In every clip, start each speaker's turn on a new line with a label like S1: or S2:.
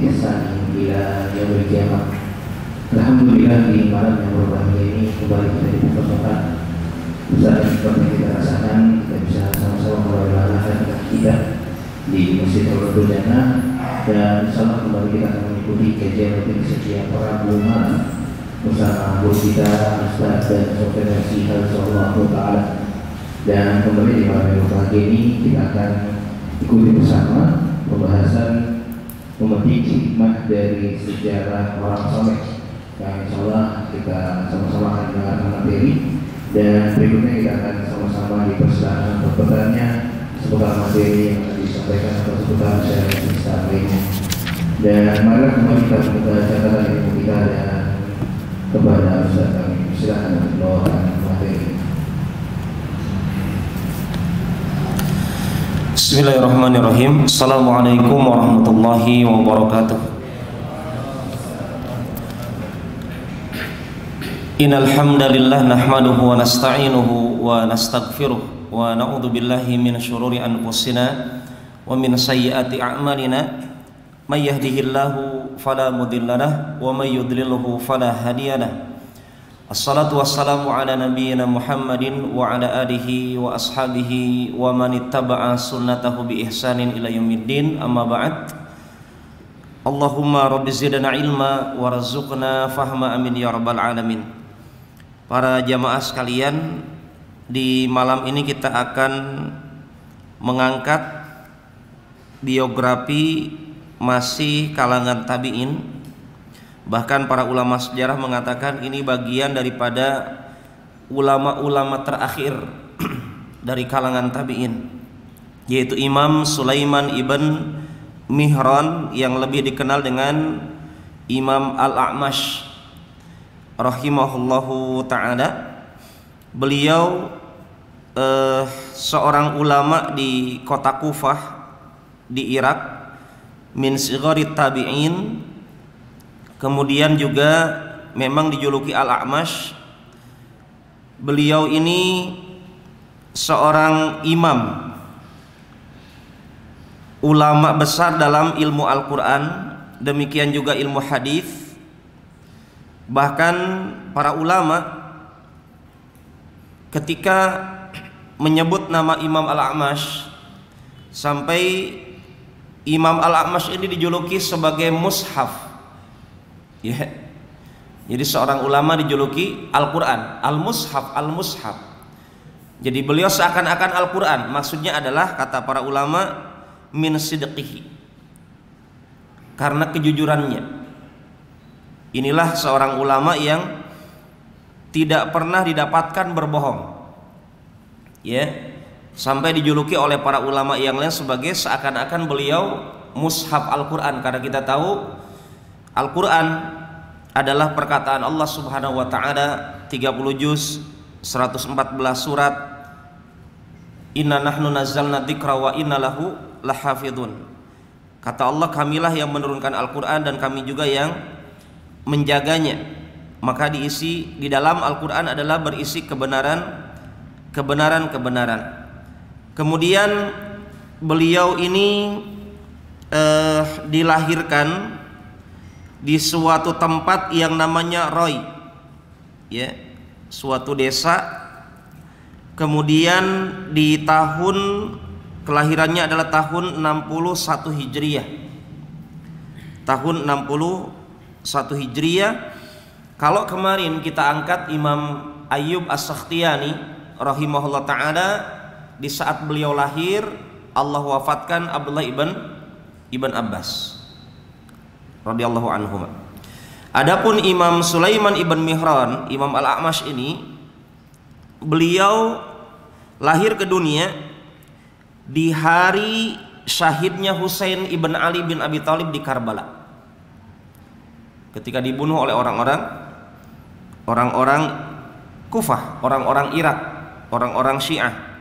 S1: بإحسان إلى يوم القيامة. Alhamdulillah di malam yang berbahagia ini kembali kita dipertemukan. Bersama seperti yang kita rasakan, kita bisa sama-sama melawat hati kita di Masjid Al-Radul Jannah, dan sama kembali kita akan mengikuti kajian rutin setiap Rabu malam bersama guru kita Ustaz dan Sofensi Sallallahu Taala. Dan kembali di malam yang berbahagia ini kita akan ikuti bersama pembahasan memetik hikmah dari sejarah orang soleh. Yang insya Allah kita sama-sama akan mendengarkan materi, dan berikutnya kita akan sama-sama dipersilakan untuk bertanya seputar materi yang akan disampaikan atau seputar sharing kita lainnya. Dan mari kembali kita membuka catatan ilmu kita dan kepada Ustaz kami. Silakan membawakan materi.
S2: Bismillahirrahmanirrahim. Assalamualaikum warahmatullahi wabarakatuh. Innal hamdalillah nahmaduhu wa nasta'inuhu wa nastaghfiruh wa na'udzu billahi min syururi anfusina wa min sayyiati a'malina. May yahdihillahu fala mudhillalah wa may yudlilhu fala hadiyalah. Assalatu wassalamu ala nabiyyina Muhammadin wa ala alihi wa ashabihi wa man ittaba'a sunnatahu bi ihsanin ila yaumiddin. Amma ba'd. Allahumma rabbi zidna ilma warzuqna fahma, amin ya rabbal alamin. Para jamaah sekalian, di malam ini kita akan mengangkat biografi masih kalangan tabi'in. Bahkan para ulama sejarah mengatakan ini bagian daripada ulama-ulama terakhir dari kalangan tabi'in, yaitu Imam Sulaiman ibn Mihran yang lebih dikenal dengan Imam Al-A'mash rahimahullahu ta'ala. Beliau seorang ulama di kota Kufah di Irak, min sigharit tabi'in. Kemudian juga memang dijuluki Al-A'mash. Beliau ini seorang imam, ulama besar dalam ilmu Al-Quran, demikian juga ilmu hadis. Bahkan para ulama ketika menyebut nama Imam Al-A'mash, sampai Imam Al-A'mash ini dijuluki sebagai mushaf, ya. Jadi seorang ulama dijuluki Al-Quran, Al-Mushaf, Al-Mushaf. Jadi beliau seakan-akan Al-Quran. Maksudnya adalah, kata para ulama, min sidqihi, karena kejujurannya. Inilah seorang ulama yang tidak pernah didapatkan berbohong, ya, sampai dijuluki oleh para ulama yang lain sebagai seakan-akan beliau mushaf Al-Quran. Karena kita tahu Al-Quran adalah perkataan Allah Subhanahu wa ta'ala, 30 juz, 114 surat. Inna nahnu nazzalna dzikra wa inna lahu lahafidhun. Kata Allah, kamilah yang menurunkan Al-Quran dan kami juga yang menjaganya. Maka diisi di dalam Al-Quran adalah berisi kebenaran. Kemudian beliau ini dilahirkan di suatu tempat yang namanya Roy, ya, suatu desa. Kemudian di tahun kelahirannya adalah tahun 61 Hijriah. Tahun 61 Hijriah. Kalau kemarin kita angkat Imam Ayyub As-Sakhtiyani rahimahullah ta'ala, di saat beliau lahir Allah wafatkan Abdullah ibn Abbas radhiyallahu anhu. Adapun Imam Sulaiman ibn Mihran, Imam Al-A'mash ini, beliau lahir ke dunia di hari syahidnya Husain ibn Ali bin Abi Thalib di Karbala, ketika dibunuh oleh orang-orang Kufah, orang-orang Irak, orang-orang Syiah.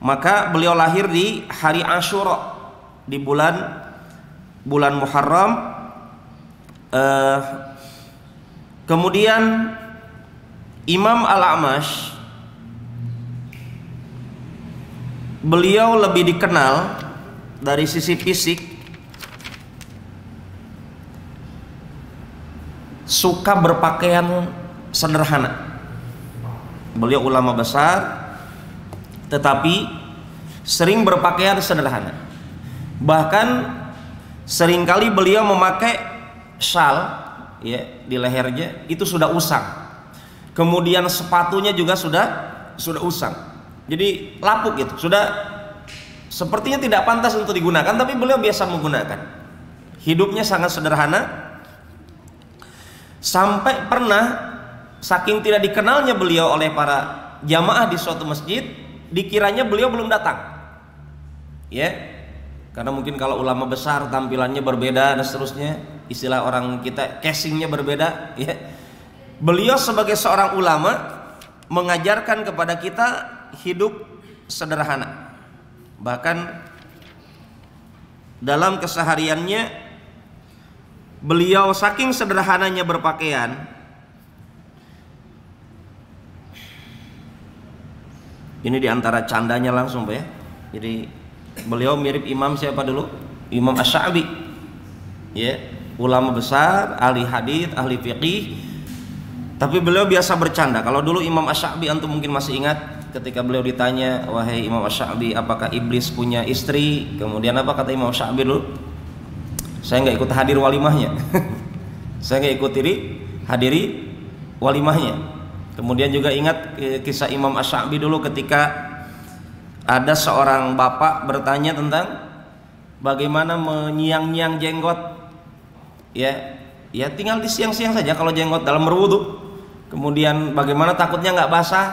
S2: Maka beliau lahir di hari Asyura, di bulan Muharram. Kemudian Imam Al-A'mash, beliau lebih dikenal dari sisi fisik suka berpakaian sederhana. Beliau ulama besar tetapi sering berpakaian sederhana. Bahkan seringkali beliau memakai syal ya di lehernya itu sudah usang. Kemudian sepatunya juga sudah usang. Jadi lapuk gitu. Sudah sepertinya tidak pantas untuk digunakan, tapi beliau biasa menggunakan. Hidupnya sangat sederhana. Sampai pernah saking tidak dikenalnya beliau oleh para jamaah di suatu masjid, dikiranya beliau belum datang. Ya. Karena mungkin kalau ulama besar tampilannya berbeda dan seterusnya, istilah orang kita casingnya berbeda, ya. Beliau sebagai seorang ulama mengajarkan kepada kita hidup sederhana. Bahkan dalam kesehariannya beliau saking sederhananya berpakaian, ini diantara candanya langsung Pak ya. Jadi beliau mirip imam siapa dulu? Imam Asy-Sya'bi, ya, ulama besar, ahli hadits, ahli fiqih. Tapi beliau biasa bercanda. Kalau dulu Imam Asy-Sya'bi antum mungkin masih ingat ketika beliau ditanya, wahai Imam Asy-Sya'bi, apakah iblis punya istri? Kemudian apa kata Imam Asy-Sya'bi dulu? Saya nggak ikut hadir walimahnya. Saya nggak ikut hadiri walimahnya. Kemudian juga ingat kisah Imam Asy-Sya'bi dulu ketika ada seorang bapak bertanya tentang bagaimana menyiang-nyiang jenggot. Ya tinggal di siang-siang saja kalau jenggot dalam berwudu. Kemudian bagaimana takutnya nggak basah,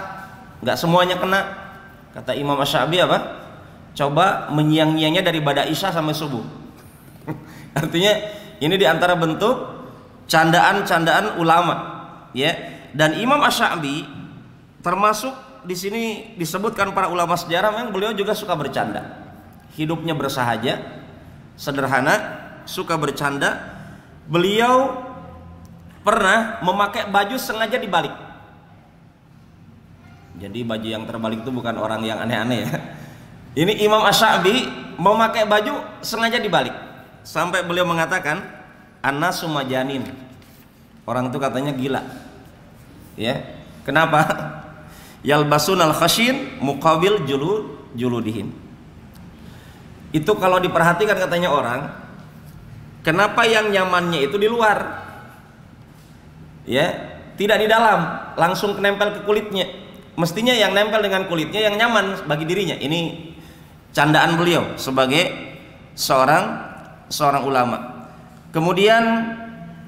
S2: nggak semuanya kena. Kata Imam Asy-Sya'bi apa? Coba menyiang-nyiangnya dari bada isya sampai subuh. Artinya ini diantara bentuk candaan-candaan ulama, ya. Dan Imam Asy-Sya'bi termasuk di sini disebutkan para ulama sejarah, memang beliau juga suka bercanda. Hidupnya bersahaja, sederhana, suka bercanda. Beliau pernah memakai baju sengaja dibalik. Jadi baju yang terbalik itu bukan orang yang aneh-aneh ya. Ini Imam Asy-Sya'bi memakai baju sengaja dibalik. Sampai beliau mengatakan an-nasu majanin. Orang itu katanya gila. Ya. Kenapa? Yalbasunal khashin muqabil juludihin. Itu kalau diperhatikan katanya orang, kenapa yang nyamannya itu di luar? Ya, tidak di dalam, langsung nempel ke kulitnya. Mestinya yang nempel dengan kulitnya yang nyaman bagi dirinya. Ini candaan beliau sebagai seorang ulama. Kemudian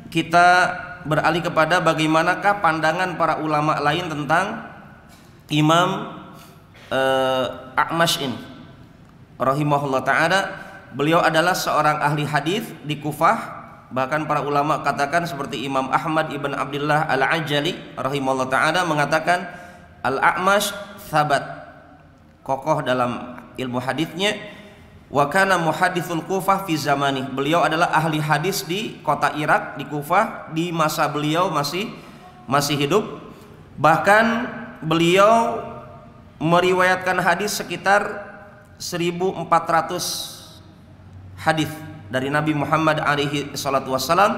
S2: kita beralih kepada bagaimanakah pandangan para ulama lain tentang Imam A'mash ini rahimahullah ta'ala. Beliau adalah seorang ahli hadis di Kufah. Bahkan para ulama katakan seperti Imam Ahmad ibn Abdullah al-Ajali rahimahullah ta'ala mengatakan Al-A'mash thabat, kokoh dalam ilmu hadisnya. Wa kana muhaditsul Kufah fi zamani. Beliau adalah ahli hadis di kota Irak, di Kufah, di masa beliau masih hidup. Bahkan beliau meriwayatkan hadis sekitar 1400 hadis dari Nabi Muhammad alaihi salatu wassalam,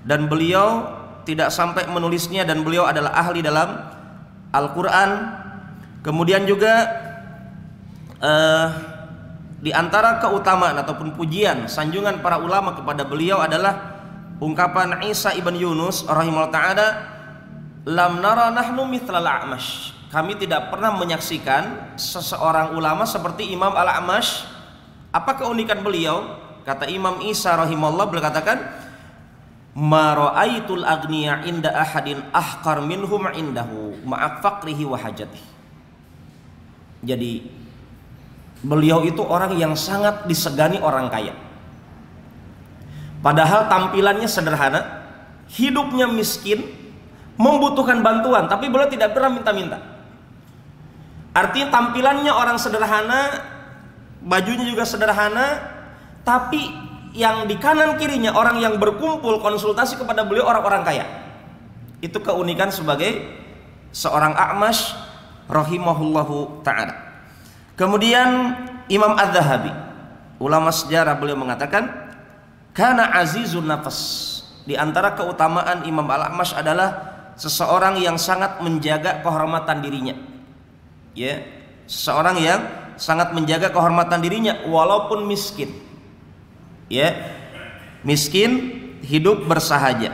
S2: dan beliau tidak sampai menulisnya, dan beliau adalah ahli dalam Al-Quran. Kemudian juga di antara keutamaan ataupun pujian sanjungan para ulama kepada beliau adalah ungkapan Isa ibn Yunus rahimahullah ta'ala, lam nara nahnu mithlal A'mash. Kami tidak pernah menyaksikan seseorang ulama seperti Imam Al-A'mash. Apa keunikan beliau? Kata Imam Isa rahimahullah, beliau katakan, ma ra'aitul aghniya inda ahadin ahqar minhum indahu ma'a faqrihi wa hajatihi. Jadi beliau itu orang yang sangat disegani orang kaya. Padahal tampilannya sederhana, hidupnya miskin, membutuhkan bantuan, tapi beliau tidak pernah minta-minta. Artinya tampilannya orang sederhana, bajunya juga sederhana, tapi yang di kanan kirinya orang yang berkumpul konsultasi kepada beliau orang-orang kaya. Itu keunikan sebagai seorang A'mash rahimahullahu ta'ala. Kemudian Imam Az-Zahabi, ulama sejarah, beliau mengatakan kana azizun nafas. di antara keutamaan Imam Al-A'mash adalah seseorang yang sangat menjaga kehormatan dirinya. Ya, seseorang yang sangat menjaga kehormatan dirinya walaupun miskin. Ya, miskin, hidup bersahaja.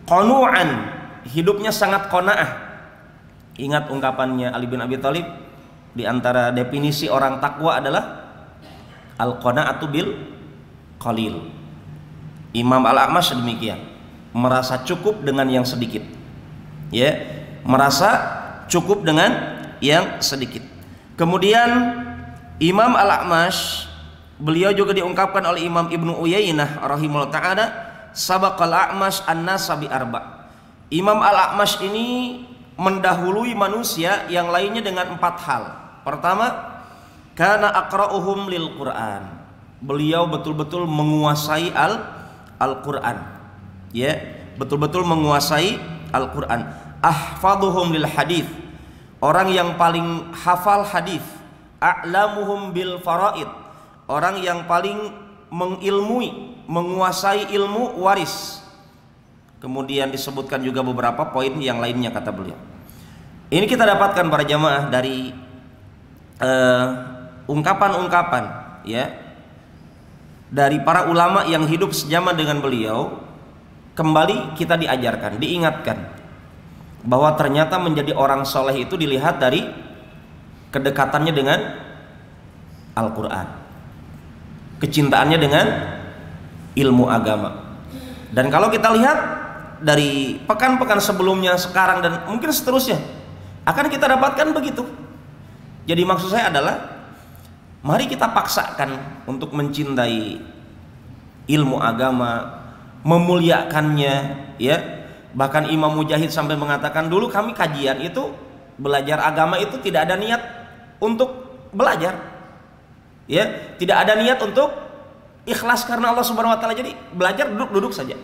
S2: Qanu'an, hidupnya sangat qanaah. Ingat ungkapannya Ali bin Abi Thalib, di antara definisi orang takwa adalah al-qana'atu bil qalil. Imam Al-A'mash demikian, merasa cukup dengan yang sedikit. Ya, merasa cukup dengan yang sedikit. Kemudian Imam Al-A'mash, beliau juga diungkapkan oleh Imam Ibnu Uyainah rahimahullah ta'ala, sabaqal A'mash an-nasa bi arba. Imam Al-A'mash ini mendahului manusia yang lainnya dengan 4 hal. Pertama, kana aqra'uhum lil Qur'an. Beliau betul-betul menguasai Al-Qur'an. Ya, betul-betul menguasai Al-Qur'an. Ahfaduhum lil hadis. Orang yang paling hafal hadis. A'lamuhum bil faraid. Orang yang paling mengilmui, menguasai ilmu waris. Kemudian disebutkan juga beberapa poin yang lainnya kata beliau. Ini kita dapatkan para jamaah dari ungkapan-ungkapan ya dari para ulama yang hidup sejaman dengan beliau. Kembali kita diajarkan, diingatkan bahwa ternyata menjadi orang soleh itu dilihat dari kedekatannya dengan Al-Quran, kecintaannya dengan ilmu agama. Dan kalau kita lihat dari pekan-pekan sebelumnya, sekarang dan mungkin seterusnya, akan kita dapatkan begitu. Jadi maksud saya adalah mari kita paksakan untuk mencintai ilmu agama, memuliakannya, ya. Bahkan Imam Mujahid sampai mengatakan, dulu kami kajian itu, belajar agama itu tidak ada niat untuk belajar, ya, tidak ada niat untuk ikhlas karena Allah Subhanahu wa taala. Jadi belajar duduk-duduk saja.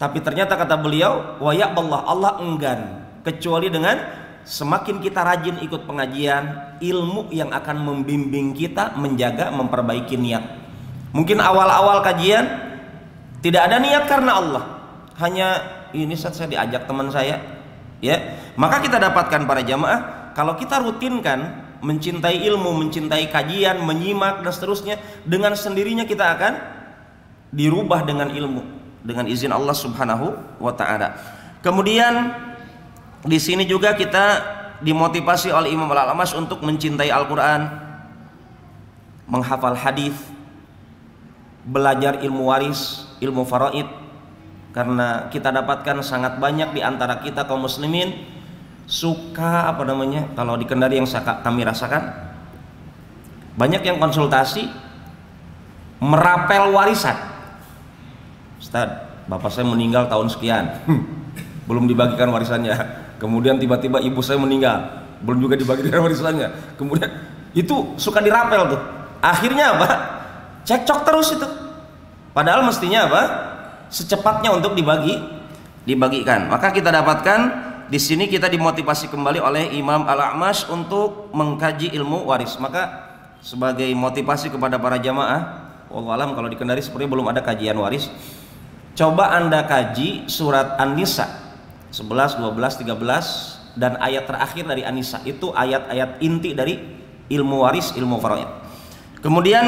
S2: Tapi ternyata kata beliau, wa ya'ballah, Allah enggan kecuali dengan semakin kita rajin ikut pengajian, ilmu yang akan membimbing kita menjaga, memperbaiki niat. Mungkin awal-awal kajian tidak ada niat karena Allah, hanya ini saat saya diajak teman saya, ya. Maka kita dapatkan para jamaah, kalau kita rutinkan mencintai ilmu, mencintai kajian, menyimak dan seterusnya, dengan sendirinya kita akan dirubah dengan ilmu, dengan izin Allah Subhanahu wa taala. Kemudian di sini juga kita dimotivasi oleh Imam Al-A'mash untuk mencintai Al-Qur'an, menghafal hadis, belajar ilmu waris, ilmu faraid. Karena kita dapatkan sangat banyak di antara kita kaum muslimin suka kalau di Kendari yang kami rasakan, banyak yang konsultasi merapel warisan. Ustaz, bapak saya meninggal tahun sekian, belum dibagikan warisannya. Kemudian tiba-tiba ibu saya meninggal, belum juga dibagikan warisannya. Kemudian itu suka dirapel tuh. Akhirnya apa? Cekcok terus itu. Padahal mestinya apa? Secepatnya untuk dibagikan. Maka kita dapatkan di sini, kita dimotivasi kembali oleh Imam Al-A'mash untuk mengkaji ilmu waris. Maka sebagai motivasi kepada para jamaah, wallahu alam kalau di Kendari sepertinya belum ada kajian waris. Coba Anda kaji surat An-Nisa 11, 12, 13 dan ayat terakhir dari An-Nisa. Itu ayat-ayat inti dari ilmu waris, ilmu faraid. Kemudian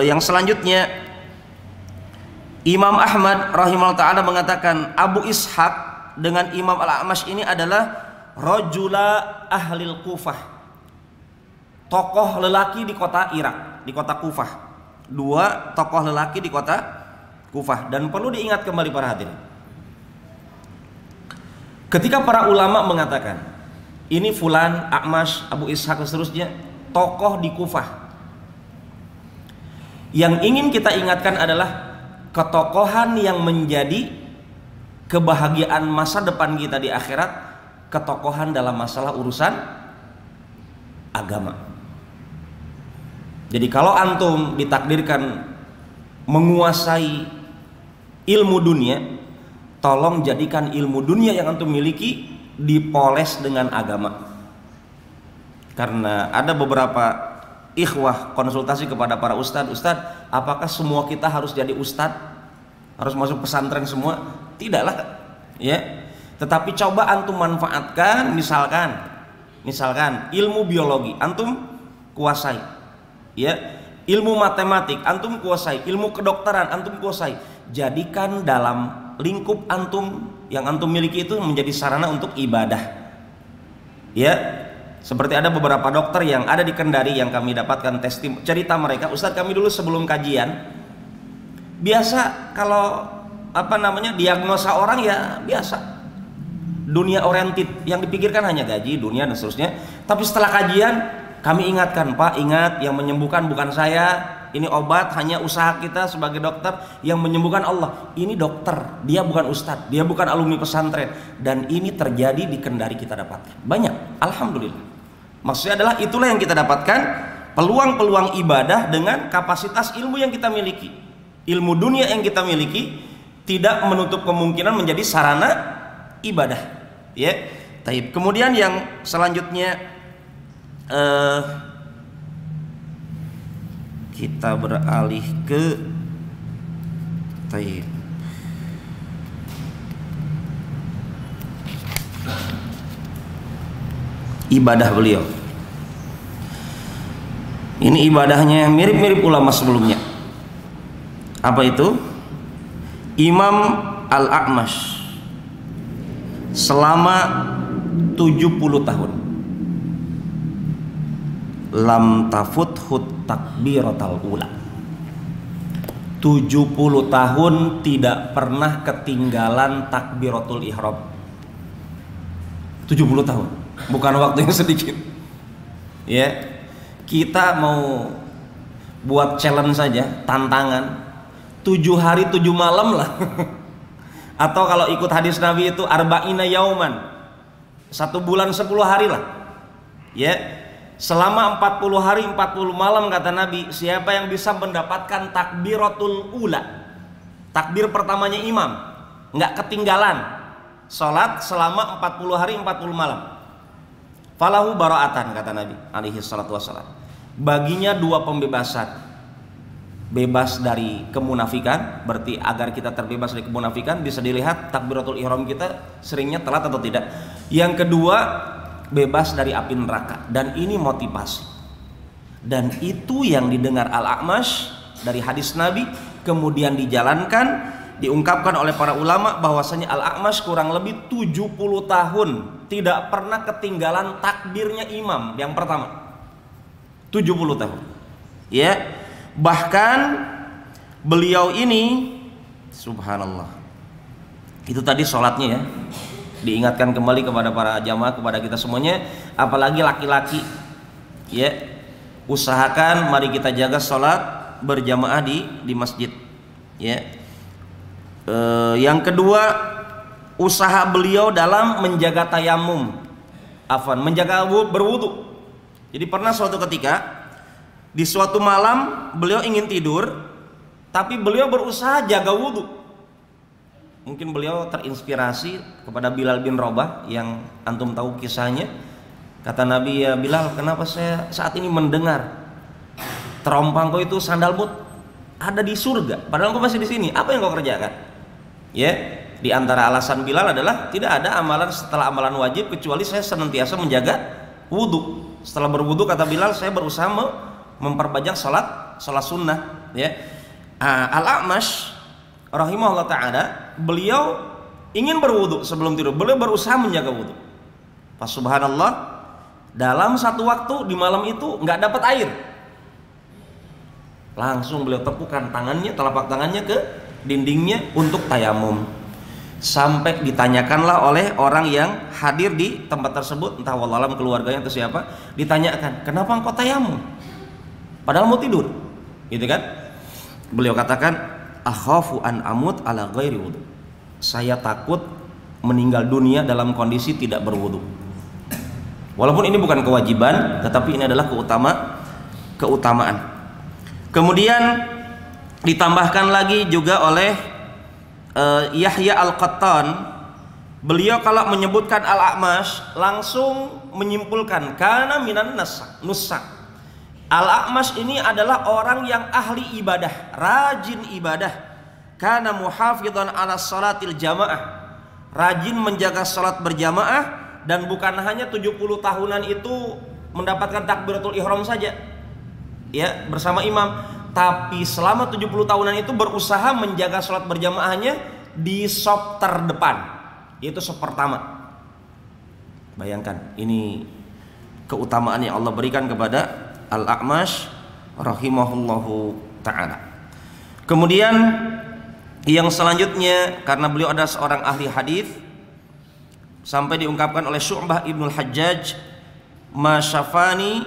S2: yang selanjutnya, Imam Ahmad rahimahullah ta'ala mengatakan, Abu Ishaq dengan Imam Al-A'mash ini adalah rajula ahlil Kufah, tokoh lelaki di kota Irak, di kota Kufah. Dua tokoh lelaki di kota Kufah. Dan perlu diingat kembali para hadirin, ketika para ulama mengatakan ini fulan, A'mash, Abu Ishaq dan seterusnya tokoh di Kufah, yang ingin kita ingatkan adalah ketokohan yang menjadi kebahagiaan masa depan kita di akhirat, ketokohan dalam masalah urusan agama. Jadi kalau antum ditakdirkan menguasai ilmu dunia, tolong jadikan ilmu dunia yang antum miliki dipoles dengan agama. Karena ada beberapa ikhwah konsultasi kepada para ustadz, apakah semua kita harus jadi ustadz? harus masuk pesantren semua, tidaklah, ya. Tetapi coba antum manfaatkan, misalkan ilmu biologi antum kuasai, ya. Ilmu matematik antum kuasai, ilmu kedokteran antum kuasai. Jadikan dalam lingkup antum yang antum miliki itu menjadi sarana untuk ibadah. Ya, seperti ada beberapa dokter yang ada di Kendari yang kami dapatkan cerita mereka, Ustadz kami dulu sebelum kajian biasa kalau diagnosa orang ya biasa, dunia oriented, yang dipikirkan hanya gaji, dunia dan seterusnya. Tapi setelah kajian kami ingatkan, Pak, ingat yang menyembuhkan bukan saya, ini obat hanya usaha kita sebagai dokter, yang menyembuhkan Allah. Ini dokter, dia bukan ustadz, dia bukan alumni pesantren, dan ini terjadi di Kendari kita dapatkan banyak, alhamdulillah. Maksudnya adalah itulah yang kita dapatkan, peluang-peluang ibadah dengan kapasitas ilmu yang kita miliki. Ilmu dunia yang kita miliki tidak menutup kemungkinan menjadi sarana ibadah, ya. Taib. Kemudian yang selanjutnya kita beralih ke taib. Ibadah beliau. Ini ibadahnya mirip-mirip ulama sebelumnya. Apa itu? Imam Al-A'mash selama 70 tahun lam tafuthu takbiratul ula. 70 tahun tidak pernah ketinggalan takbiratul ihram. 70 tahun, bukan waktu yang sedikit. Ya, kita mau buat challenge saja, tantangan 7 hari 7 malam lah. Atau kalau ikut hadis Nabi itu arba'ina yauman, 1 bulan 10 hari lah. Ya, selama 40 hari 40 malam kata Nabi, siapa yang bisa mendapatkan takbiratul ula, takbir pertamanya imam, nggak ketinggalan sholat selama 40 hari 40 malam, falahu bara'atan kata Nabi alaihi salatu wassalam, baginya 2 pembebasan. Bebas dari kemunafikan, berarti agar kita terbebas dari kemunafikan bisa dilihat takbiratul ihram kita seringnya telat atau tidak. Yang kedua, bebas dari api neraka, dan ini motivasi, dan itu yang didengar Al-A'mash dari hadis Nabi, kemudian dijalankan, diungkapkan oleh para ulama bahwasanya Al-A'mash kurang lebih 70 tahun tidak pernah ketinggalan takbirnya imam yang pertama. 70 tahun, ya. Bahkan beliau ini subhanallah, itu tadi sholatnya ya, diingatkan kembali kepada para jamaah, kepada kita semuanya, apalagi laki-laki, ya, usahakan mari kita jaga sholat berjamaah di masjid, ya. Yang kedua, usaha beliau dalam menjaga tayamum, menjaga berwudu. Jadi pernah suatu ketika di suatu malam beliau ingin tidur, tapi beliau berusaha jaga wudu. Mungkin beliau terinspirasi kepada Bilal bin Rabah yang antum tahu kisahnya. Kata Nabi, ya Bilal, kenapa saya saat ini mendengar terompang kau itu sandalmu ada di surga, padahal kau masih di sini. Apa yang kau kerjakan? Ya, di antara alasan Bilal adalah tidak ada amalan setelah amalan wajib kecuali saya senantiasa menjaga wudu. Setelah berwudu kata Bilal, saya berusaha memperbanyak salat sunnah, ya. Al-A'mash rahimahullah ta'ala, beliau ingin berwudu sebelum tidur, beliau berusaha menjaga wudu. Pas subhanallah, dalam satu waktu di malam itu nggak dapat air, langsung beliau tepukan tangannya, telapak tangannya ke dindingnya untuk tayamum. Sampai ditanyakanlah oleh orang yang hadir di tempat tersebut, entah wallahualam keluarganya atau siapa, ditanyakan, kenapa engkau tayamum padahal mau tidur, gitu kan? Beliau katakan, akhafu an amut ala ghairi wudu, saya takut meninggal dunia dalam kondisi tidak berwudu. Walaupun ini bukan kewajiban, tetapi ini adalah keutamaan. Kemudian ditambahkan lagi juga oleh Yahya Al-Qattan, beliau kalau menyebutkan Al-A'mash langsung menyimpulkan kana minan nusak. Al-A'mash ini adalah orang yang ahli ibadah, rajin ibadah, kana muhafidhan 'ala salatil jamaah. Rajin menjaga salat berjamaah, dan bukan hanya 70 tahunan itu mendapatkan takbiratul ihram saja ya bersama imam, tapi selama 70 tahunan itu berusaha menjaga salat berjamaahnya di saf terdepan, yaitu saf pertama. Bayangkan, ini keutamaan yang Allah berikan kepada Al-A'mash rahimahullahu ta'ala. Kemudian yang selanjutnya, karena beliau adalah seorang ahli hadis, sampai diungkapkan oleh Syu'bah ibnul Hajjaj, ma syafani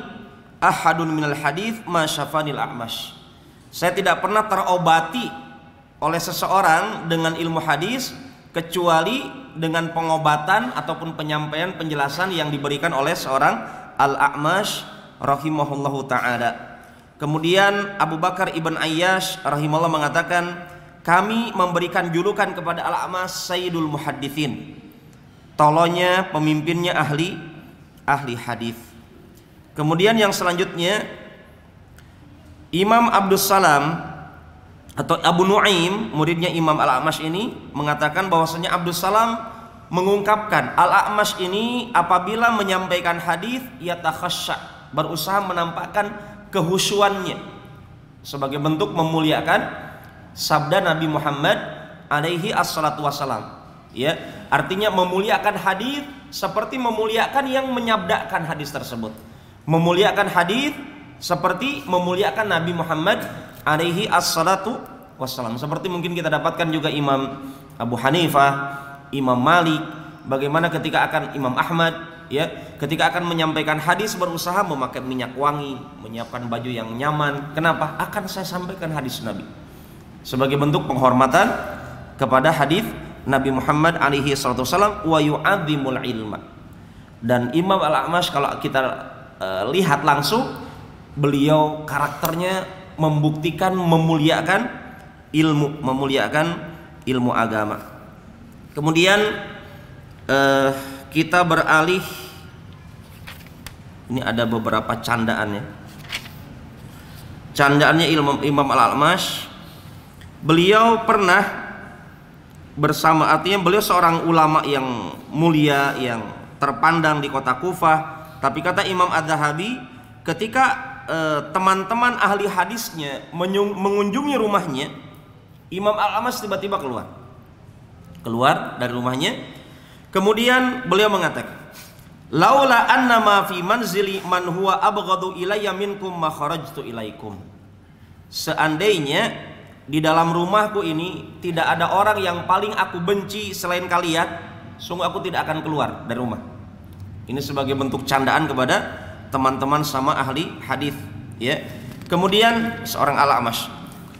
S2: ahadun minal hadis ma syafanil A'mash. Saya tidak pernah terobati oleh seseorang dengan ilmu hadis kecuali dengan pengobatan ataupun penyampaian penjelasan yang diberikan oleh seorang Al-A'mash rahimahullahu ta'ala. Kemudian Abu Bakar ibn Ayyash rahimahullah mengatakan, kami memberikan julukan kepada Al-A'mash Sayyidul Muhaddithin, tolonya, pemimpinnya ahli hadis. Kemudian yang selanjutnya, Imam Abdus Salam atau Abu Nuaim, muridnya Imam Al-A'mash ini, mengatakan bahwasanya Abdus Salam mengungkapkan Al-A'mash ini apabila menyampaikan hadis yatakhashya, berusaha menampakkan kehusyuannya sebagai bentuk memuliakan sabda Nabi Muhammad alaihi assalatu wassalam. Ya, artinya memuliakan hadis seperti memuliakan yang menyabdakan hadis tersebut. Memuliakan hadis seperti memuliakan Nabi Muhammad alaihi assalatu wassalam. Seperti mungkin kita dapatkan juga Imam Abu Hanifah, Imam Malik, bagaimana ketika akan Imam Ahmad, ya, ketika akan menyampaikan hadis berusaha memakai minyak wangi, menyiapkan baju yang nyaman. Kenapa? Akan saya sampaikan hadis Nabi sebagai bentuk penghormatan kepada hadis Nabi Muhammad alaihi salatu wasallam, wa yu'adzimul ilma. Dan Imam Al-A'mash kalau kita lihat langsung, beliau karakternya membuktikan memuliakan ilmu agama. Kemudian kita beralih, ini ada beberapa candaannya. Candaannya Imam Al-A'mash, beliau pernah bersama, artinya beliau seorang ulama yang mulia, yang terpandang di kota Kufah. Tapi kata Imam Az-Zahabi, ketika teman-teman ahli hadisnya mengunjungi rumahnya, Imam Al-A'mash tiba-tiba keluar dari rumahnya. Kemudian beliau mengatakan, laula annama fi manzili man huwa abghadu ilayya minkum ma kharajtu ilaikum. Seandainya di dalam rumahku ini tidak ada orang yang paling aku benci selain kalian, sungguh aku tidak akan keluar dari rumah. Ini sebagai bentuk candaan kepada teman-teman sama ahli hadis, ya. Kemudian seorang Al-A'mash.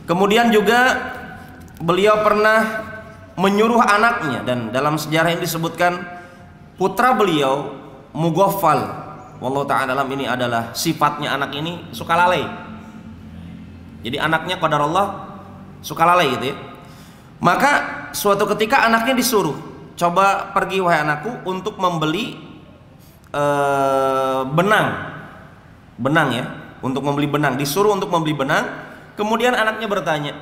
S2: Kemudian juga beliau pernah menyuruh anaknya, dan dalam sejarah ini disebutkan putra beliau Mughaffal, wallahu ta'ala alam, ini adalah sifatnya anak ini, suka lalai. Jadi anaknya qadarullah suka lalai gitu ya. Maka suatu ketika anaknya disuruh, coba pergi wahai anakku untuk membeli benang ya, untuk membeli benang, disuruh untuk membeli benang. Kemudian anaknya bertanya,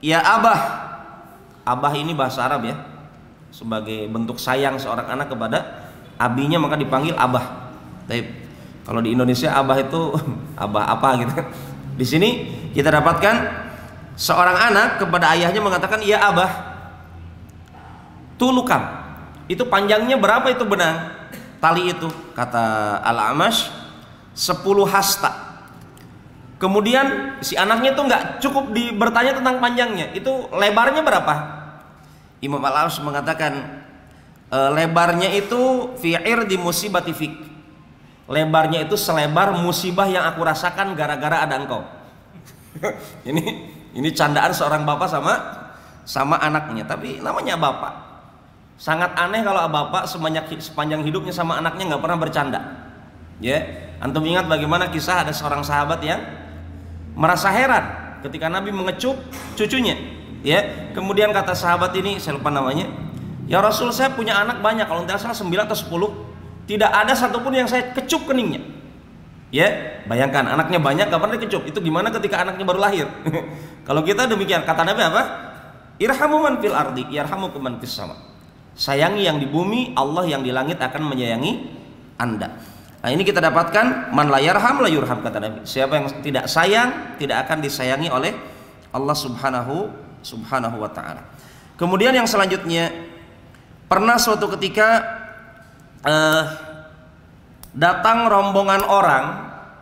S2: ya abah ini bahasa Arab ya, sebagai bentuk sayang seorang anak kepada abinya maka dipanggil abah. Tapi kalau di Indonesia abah itu abah apa gitu. Di sini kita dapatkan seorang anak kepada ayahnya mengatakan, ya abah, tulukam, itu panjangnya berapa itu benang tali itu? Kata Al-A'mash, 10 hasta. Kemudian si anaknya itu nggak cukup bertanya tentang panjangnya, itu lebarnya berapa? Imam Al-A'mash mengatakan, lebarnya itu fi'ir di musibati fik, lebarnya itu selebar musibah yang aku rasakan gara-gara ada engkau. Ini candaan seorang bapak sama anaknya. Tapi namanya bapak, sangat aneh kalau bapak sepanjang hidupnya sama anaknya nggak pernah bercanda. Ya, antum ingat bagaimana kisah ada seorang sahabat yang merasa heran ketika Nabi mengecup cucunya. Ya, kemudian kata sahabat ini, saya lupa namanya, ya Rasul, saya punya anak banyak, kalau tidak salah 9 atau 10, tidak ada satupun yang saya kecup keningnya. Ya, bayangkan anaknya banyak gak pernah dikecup. Itu gimana ketika anaknya baru lahir? Kalau kita demikian, kata Nabi apa? Irhamu man fil ardi yarhamukum man fis sama. Sayangi yang di bumi, Allah yang di langit akan menyayangi Anda. Nah, ini kita dapatkan man la yarham la yurham, kata Nabi. Siapa yang tidak sayang tidak akan disayangi oleh Allah subhanahu wa ta'ala. Kemudian yang selanjutnya, pernah suatu ketika datang rombongan orang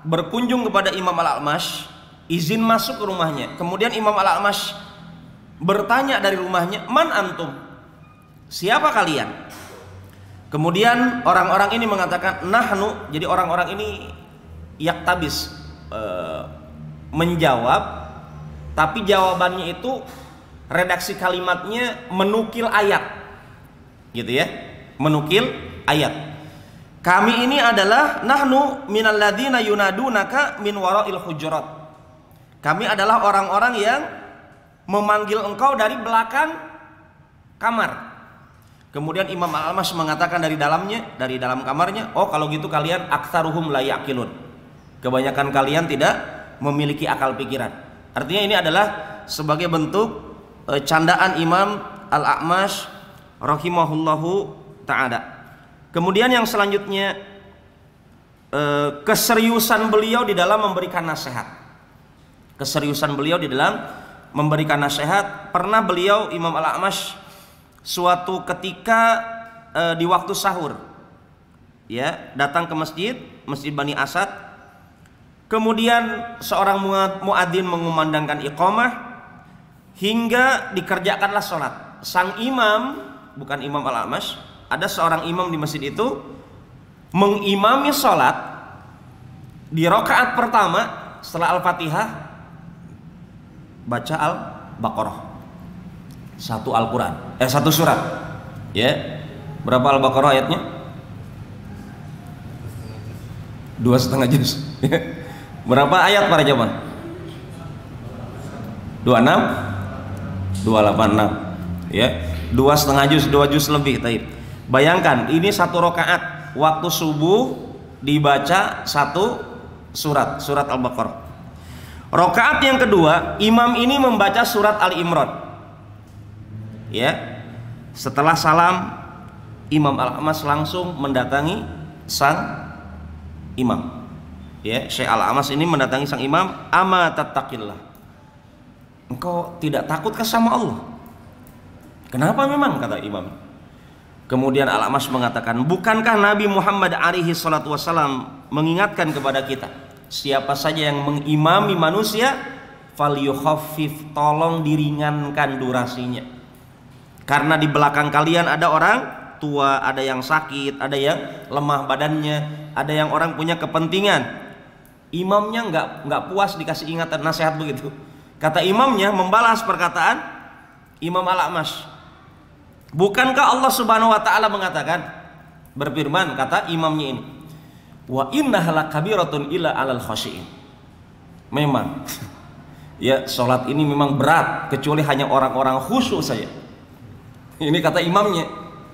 S2: berkunjung kepada Imam Al-A'mash, izin masuk ke rumahnya. Kemudian Imam Al-A'mash bertanya dari rumahnya, man antum? Siapa kalian? Kemudian orang-orang ini mengatakan nahnu. Jadi orang-orang ini yaktabis, menjawab, tapi jawabannya itu redaksi kalimatnya menukil ayat, gitu ya, menukil ayat. Kami ini adalah nahnu minal ladzina yunadunaka min wara'il hujurat. Kami adalah orang-orang yang memanggil engkau dari belakang kamar. Kemudian Imam Al-A'mash mengatakan dari dalam kamarnya, oh kalau gitu kalian aktsaruhum la yaqilun. Kebanyakan kalian tidak memiliki akal pikiran. Artinya ini adalah sebagai bentuk candaan Imam Al-A'mash rahimahullahu ta'ala. Kemudian yang selanjutnya, keseriusan beliau di dalam memberikan nasihat. Keseriusan beliau di dalam memberikan nasihat. Pernah beliau Imam Al-A'mash suatu ketika di waktu sahur, ya, datang ke masjid Bani Asad. Kemudian seorang muadzin mengumandangkan iqamah hingga dikerjakanlah sholat. Sang imam, bukan Imam Al-A'mash, ada seorang imam di masjid itu mengimami sholat. Di rakaat pertama setelah Al-Fatihah baca Al-Baqarah, satu surat, ya. Berapa Al-Baqarah ayatnya? 2,5 juz. Berapa ayat para jemaah? 26, 286, ya. 2,5 juz, 2 juz lebih. Taib. Bayangkan ini satu rakaat waktu subuh dibaca satu surat Al-Baqarah. Rakaat yang kedua imam ini membaca surat Ali-Imran. Ya, setelah salam Imam Al-A'mash langsung mendatangi sang imam. Ya, Syekh Al-A'mash ini mendatangi sang imam, ama tattaqillah. Engkau tidak takutkah sama Allah? Kenapa memang, kata imam. Kemudian Al-A'mash mengatakan, bukankah Nabi Muhammad alaihi salatu wasallam mengingatkan kepada kita, siapa saja yang mengimami manusia falyukhaffif, tolong diringankan durasinya. Karena di belakang kalian ada orang tua, ada yang sakit, ada yang lemah badannya, ada yang orang punya kepentingan. Imamnya nggak puas dikasih ingatan nasihat begitu. Kata imamnya membalas perkataan Imam Al-A'mash. Bukankah Allah Subhanahu wa taala mengatakan, berfirman, kata imamnya ini, wa innaha lakabiratun illa 'alal khashiin. Memang ya, sholat ini memang berat kecuali hanya orang-orang khusyuk saja. Ini kata imamnya,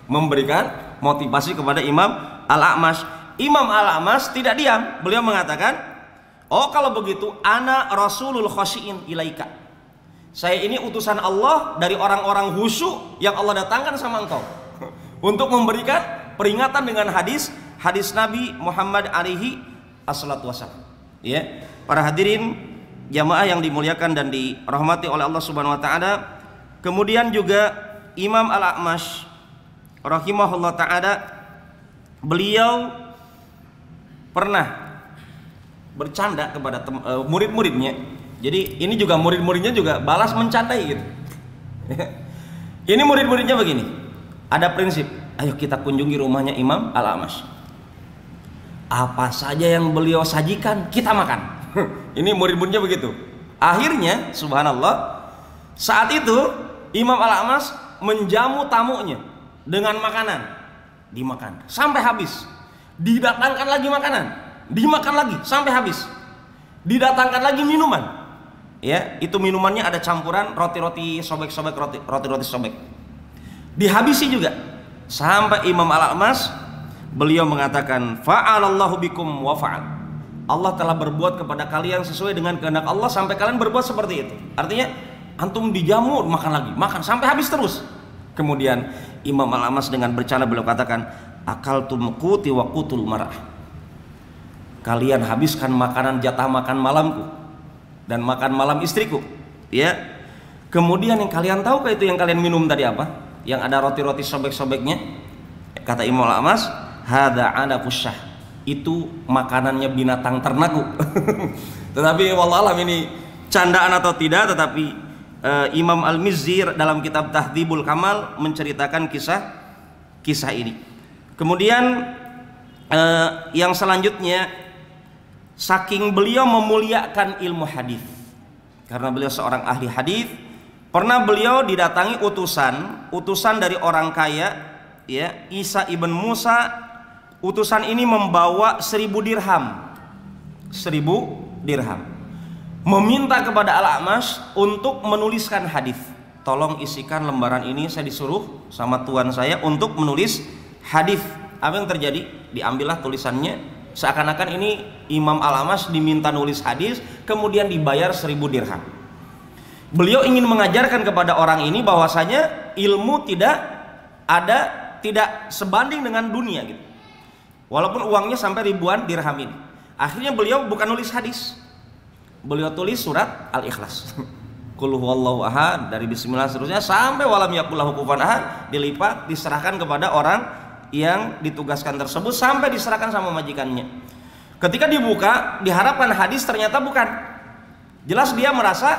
S2: memberikan motivasi kepada Imam Al-A'mash. Imam Al-A'mash tidak diam, beliau mengatakan, oh kalau begitu ana rasulul khashiin ilaika. Saya ini utusan Allah dari orang-orang khusyuk yang Allah datangkan sama engkau untuk memberikan peringatan dengan hadis Nabi Muhammad alaihi assalatu wassalam. Ya, para hadirin jamaah yang dimuliakan dan dirahmati oleh Allah Subhanahu wa taala. Kemudian juga Imam Al-A'mash rahimahullah ta'ala, beliau pernah bercanda kepada murid-muridnya. Jadi ini juga murid-muridnya juga balas mencandai gitu. Ini murid-muridnya begini, ada prinsip, ayo kita kunjungi rumahnya Imam Al-A'mash, apa saja yang beliau sajikan kita makan. Ini murid-muridnya begitu. Akhirnya subhanallah, saat itu Imam Al-A'mash menjamu tamunya dengan makanan, dimakan sampai habis, didatangkan lagi makanan, dimakan lagi sampai habis, didatangkan lagi minuman. Ya, itu minumannya ada campuran roti-roti sobek-sobek, roti-roti sobek, dihabisi juga sampai Imam Al-A'mash beliau mengatakan, fa'alallahu bikum wa fa'al. Allah telah berbuat kepada kalian sesuai dengan kehendak Allah sampai kalian berbuat seperti itu. Artinya Antum dijamu makan lagi, makan sampai habis terus. Kemudian Imam Al-A'mash dengan bercanda beliau katakan, akaltum quti wa qutul mar'ah. Kalian habiskan makanan jatah makan malamku dan makan malam istriku, ya. Kemudian yang kalian tahu itu yang kalian minum tadi apa? Yang ada roti-roti sobek-sobeknya. Kata Imam Al-A'mash, hadza anafusyah. Itu makanannya binatang ternakku. Tetapi wallahualam ini candaan atau tidak, tetapi Imam Al-Mizzi dalam kitab Tahdhibul Kamal menceritakan kisah ini. Kemudian yang selanjutnya, saking beliau memuliakan ilmu hadis, karena beliau seorang ahli hadis, pernah beliau didatangi utusan dari orang kaya, ya, Isa ibn Musa. Utusan ini membawa 1000 dirham, 1000 dirham, meminta kepada Al-A'mash untuk menuliskan hadis. Tolong isikan lembaran ini, saya disuruh sama tuan saya untuk menulis hadis. Apa yang terjadi? Diambillah tulisannya, seakan-akan ini Imam Al-A'mash diminta nulis hadis, kemudian dibayar 1000 dirham. Beliau ingin mengajarkan kepada orang ini bahwasanya ilmu tidak sebanding dengan dunia gitu. Walaupun uangnya sampai ribuan dirham ini. Akhirnya beliau bukan nulis hadis, beliau tulis surat Al-Ikhlas. Qul huwallahu ahad, dari bismillah seterusnya sampai walam yakul lahu kufuwan ahad, dilipat diserahkan kepada orang yang ditugaskan tersebut sampai diserahkan sama majikannya. Ketika dibuka, diharapkan hadis, ternyata bukan. Jelas dia merasa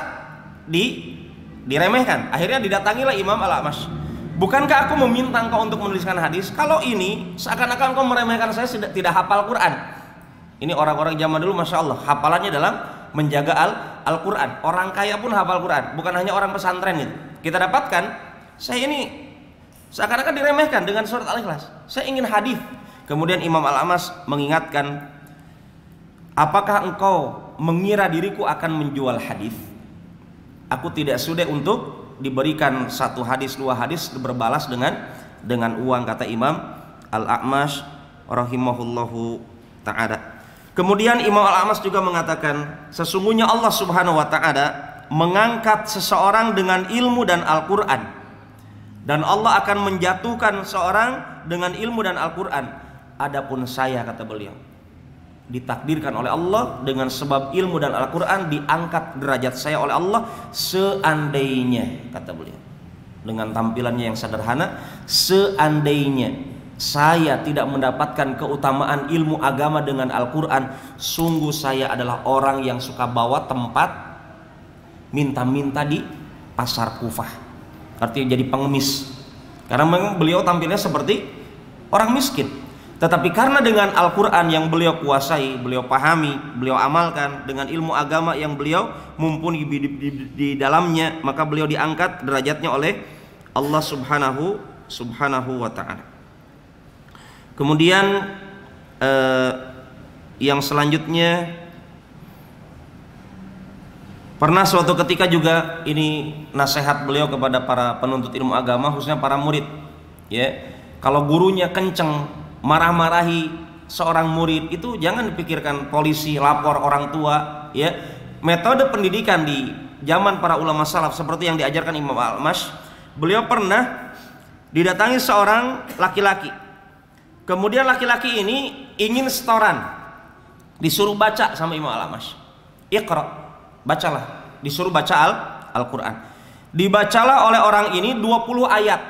S2: diremehkan. Akhirnya didatangilah Imam Al-A'mash. Bukankah aku meminta engkau untuk menuliskan hadis? Kalau ini seakan-akan engkau meremehkan saya tidak hafal Quran. Ini orang-orang zaman dulu, masya Allah, hafalannya dalam menjaga Al-Quran. Orang kaya pun hafal Quran, bukan hanya orang pesantren itu. Kita dapatkan, saya ini seakan-akan diremehkan dengan surat Al-Ikhlas. Saya ingin hadis. Kemudian Imam Al-A'mash mengingatkan, apakah engkau mengira diriku akan menjual hadis? Aku tidak sudi untuk diberikan 1 hadis 2 hadis berbalas dengan uang, kata Imam Al-A'mash rahimahullahu ta'ala. Kemudian Imam Al-A'mash juga mengatakan, sesungguhnya Allah Subhanahu wa ta'ala mengangkat seseorang dengan ilmu dan Al-Quran, dan Allah akan menjatuhkan seorang dengan ilmu dan Al-Quran. Adapun saya, kata beliau, ditakdirkan oleh Allah dengan sebab ilmu dan Al-Quran, diangkat derajat saya oleh Allah. Seandainya, kata beliau dengan tampilannya yang sederhana, seandainya saya tidak mendapatkan keutamaan ilmu agama dengan Al-Quran, sungguh saya adalah orang yang suka bawa tempat minta-minta di pasar Kufah, artinya jadi pengemis. Karena memang beliau tampilnya seperti orang miskin. Tetapi karena dengan Al-Quran yang beliau kuasai, beliau pahami, beliau amalkan, dengan ilmu agama yang beliau mumpuni di dalamnya, maka beliau diangkat derajatnya oleh Allah Subhanahu wa ta'ala. Kemudian yang selanjutnya, pernah suatu ketika juga, ini nasihat beliau kepada para penuntut ilmu agama, khususnya para murid, ya, kalau gurunya kenceng marah-marahi seorang murid, itu jangan dipikirkan polisi, lapor orang tua, ya. Metode pendidikan di zaman para ulama salaf seperti yang diajarkan Imam Al-A'mash. Beliau pernah didatangi seorang laki-laki. Kemudian laki-laki ini ingin setoran, disuruh baca sama Imam Al-A'mash. Iqra, bacalah, disuruh baca Al-Quran. Dibacalah oleh orang ini 20 ayat.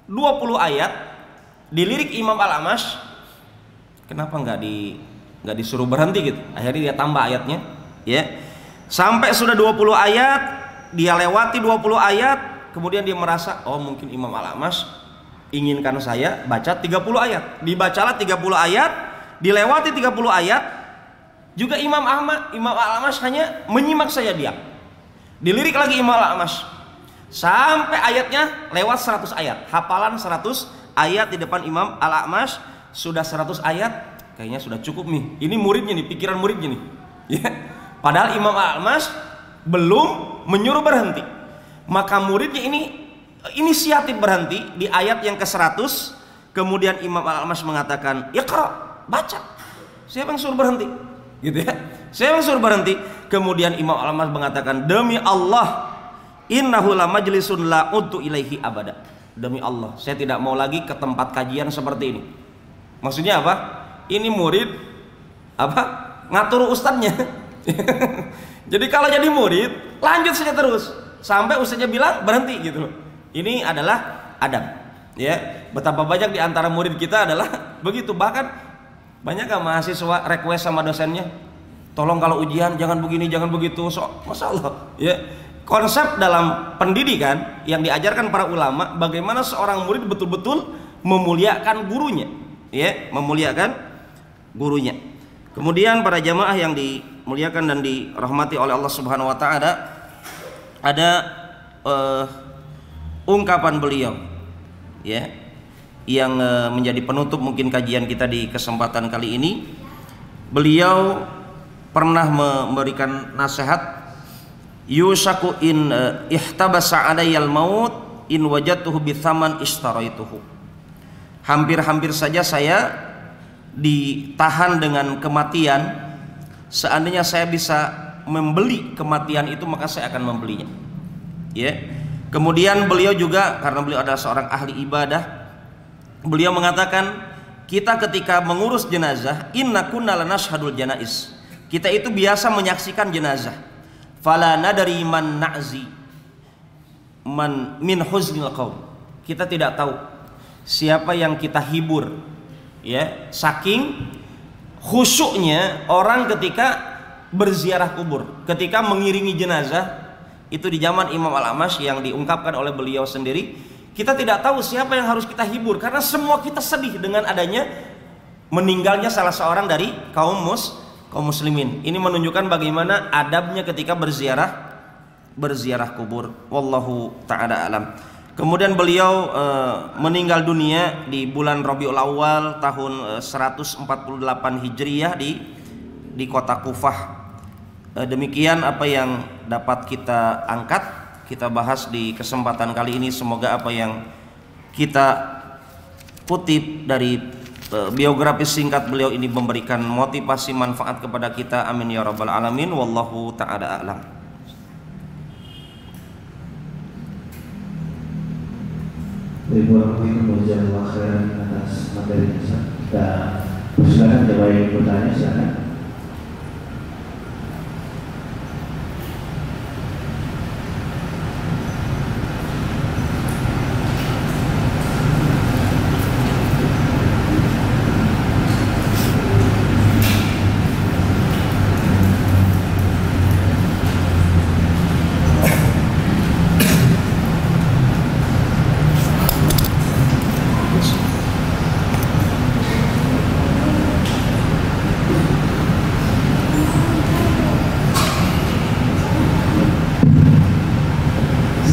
S2: 20 ayat dilirik Imam Al-A'mash, kenapa nggak disuruh berhenti gitu? Akhirnya dia tambah ayatnya, ya, sampai sudah 20 ayat, dia lewati 20 ayat, kemudian dia merasa, oh mungkin Imam Al-A'mash inginkan saya baca 30 ayat. Dibacalah 30 ayat, dilewati 30 ayat, juga Imam Al-A'mash hanya menyimak saja diam. Dilirik lagi Imam Al-A'mash sampai ayatnya lewat 100 ayat, hafalan 100 ayat di depan Imam Al-A'mash. Sudah 100 ayat, kayaknya sudah cukup nih. Ini muridnya nih, pikiran muridnya nih, ya. Padahal Imam Al-A'mash belum menyuruh berhenti. Maka muridnya ini inisiatif berhenti di ayat yang ke-100. Kemudian Imam Al-A'mash mengatakan, Iqra, baca. Siapa yang suruh berhenti? Gitu ya. Siapa yang suruh berhenti? Kemudian Imam Al-A'mash mengatakan, demi Allah innahu la majlisun la udtu ilaihi abada. Demi Allah, saya tidak mau lagi ke tempat kajian seperti ini. Maksudnya apa? Ini murid apa? Ngatur ustadznya. Jadi kalau jadi murid, lanjut saja terus sampai ustadznya bilang berhenti gitu loh. Ini adalah adab. Ya, betapa banyak di antara murid kita adalah begitu. Bahkan banyak kan mahasiswa request sama dosennya, tolong kalau ujian jangan begini, jangan begitu. Masya Allah. Ya, konsep dalam pendidikan yang diajarkan para ulama, bagaimana seorang murid betul-betul memuliakan gurunya, ya, memuliakan gurunya. Kemudian para jamaah yang dimuliakan dan dirahmati oleh Allah Subhanahu wa taala, ada ungkapan beliau, ya, yang menjadi penutup mungkin kajian kita di kesempatan kali ini. Beliau pernah memberikan nasihat, yusaku in ihtabasa alayyal maut in wajadtuhu bithaman ishtaraituhu. Hampir-hampir saja saya ditahan dengan kematian. Seandainya saya bisa membeli kematian itu, maka saya akan membelinya. Ya. Kemudian beliau juga, karena beliau adalah seorang ahli ibadah, beliau mengatakan, kita ketika mengurus jenazah, inna kunna lanashhadul janaiz. Kita itu biasa menyaksikan jenazah. Fala nadari man na'zi man min huznil qaum. Kita tidak tahu siapa yang kita hibur, ya, saking khusyuknya orang ketika berziarah kubur, ketika mengiringi jenazah. Itu di zaman Imam Al-A'mash yang diungkapkan oleh beliau sendiri. Kita tidak tahu siapa yang harus kita hibur, karena semua kita sedih dengan adanya meninggalnya salah seorang dari kaum muslimin. Ini menunjukkan bagaimana adabnya ketika berziarah kubur. Wallahu ta'ala alam. Kemudian beliau meninggal dunia di bulan Rabiul Awal tahun 148 Hijriyah di kota Kufah. Demikian apa yang dapat kita angkat, kita bahas di kesempatan kali ini. Semoga apa yang kita kutip dari biografi singkat beliau ini memberikan motivasi manfaat kepada kita. Amin ya rabbal alamin. Wallahu ta'ala a'lam.
S1: Terima kasih atas materi kita. Silakan coba yang bertanya, silakan.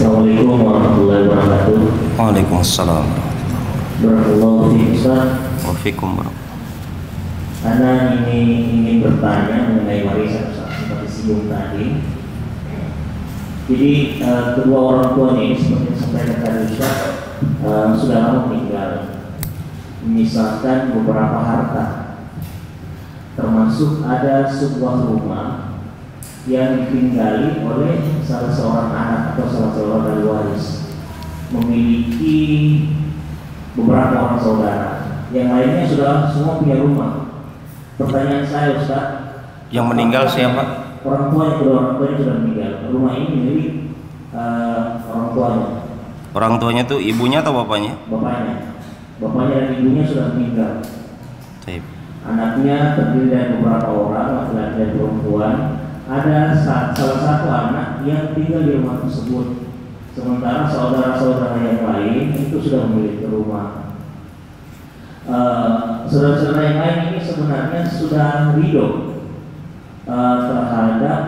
S1: Assalamualaikum warahmatullahi wabarakatuh.
S2: Waalaikumsalam.
S1: Barakallahu fiik Ustaz.
S2: Waalaikum warahmatullahi.
S1: Ana ingin bertanya mengenai warisan Ustaz, seperti singgung tadi. Jadi kedua orang tuanya ini seperti yang sampaikan tadi Ustaz, sudah lama meninggal, menyisakan beberapa harta, termasuk ada sebuah rumah yang ditinggali oleh salah seorang anak atau salah seorang ahli waris, memiliki beberapa orang saudara, yang lainnya sudah semua punya rumah. Pertanyaan saya Ustaz,
S2: yang meninggal siapa?
S1: Orang tuanya, kedua orang tuanya sudah meninggal. Rumah ini milik orang tuanya.
S2: Orang tuanya itu ibunya atau bapaknya?
S1: Bapaknya dan ibunya sudah meninggal.
S2: Taip.
S1: Anaknya terdiri dari beberapa orang, laki-laki dan perempuan. Ada salah satu anak yang tinggal di rumah tersebut, sementara saudara-saudara yang lain itu sudah memiliki rumah. Saudara-saudara yang lain ini sebenarnya sudah ridho terhadap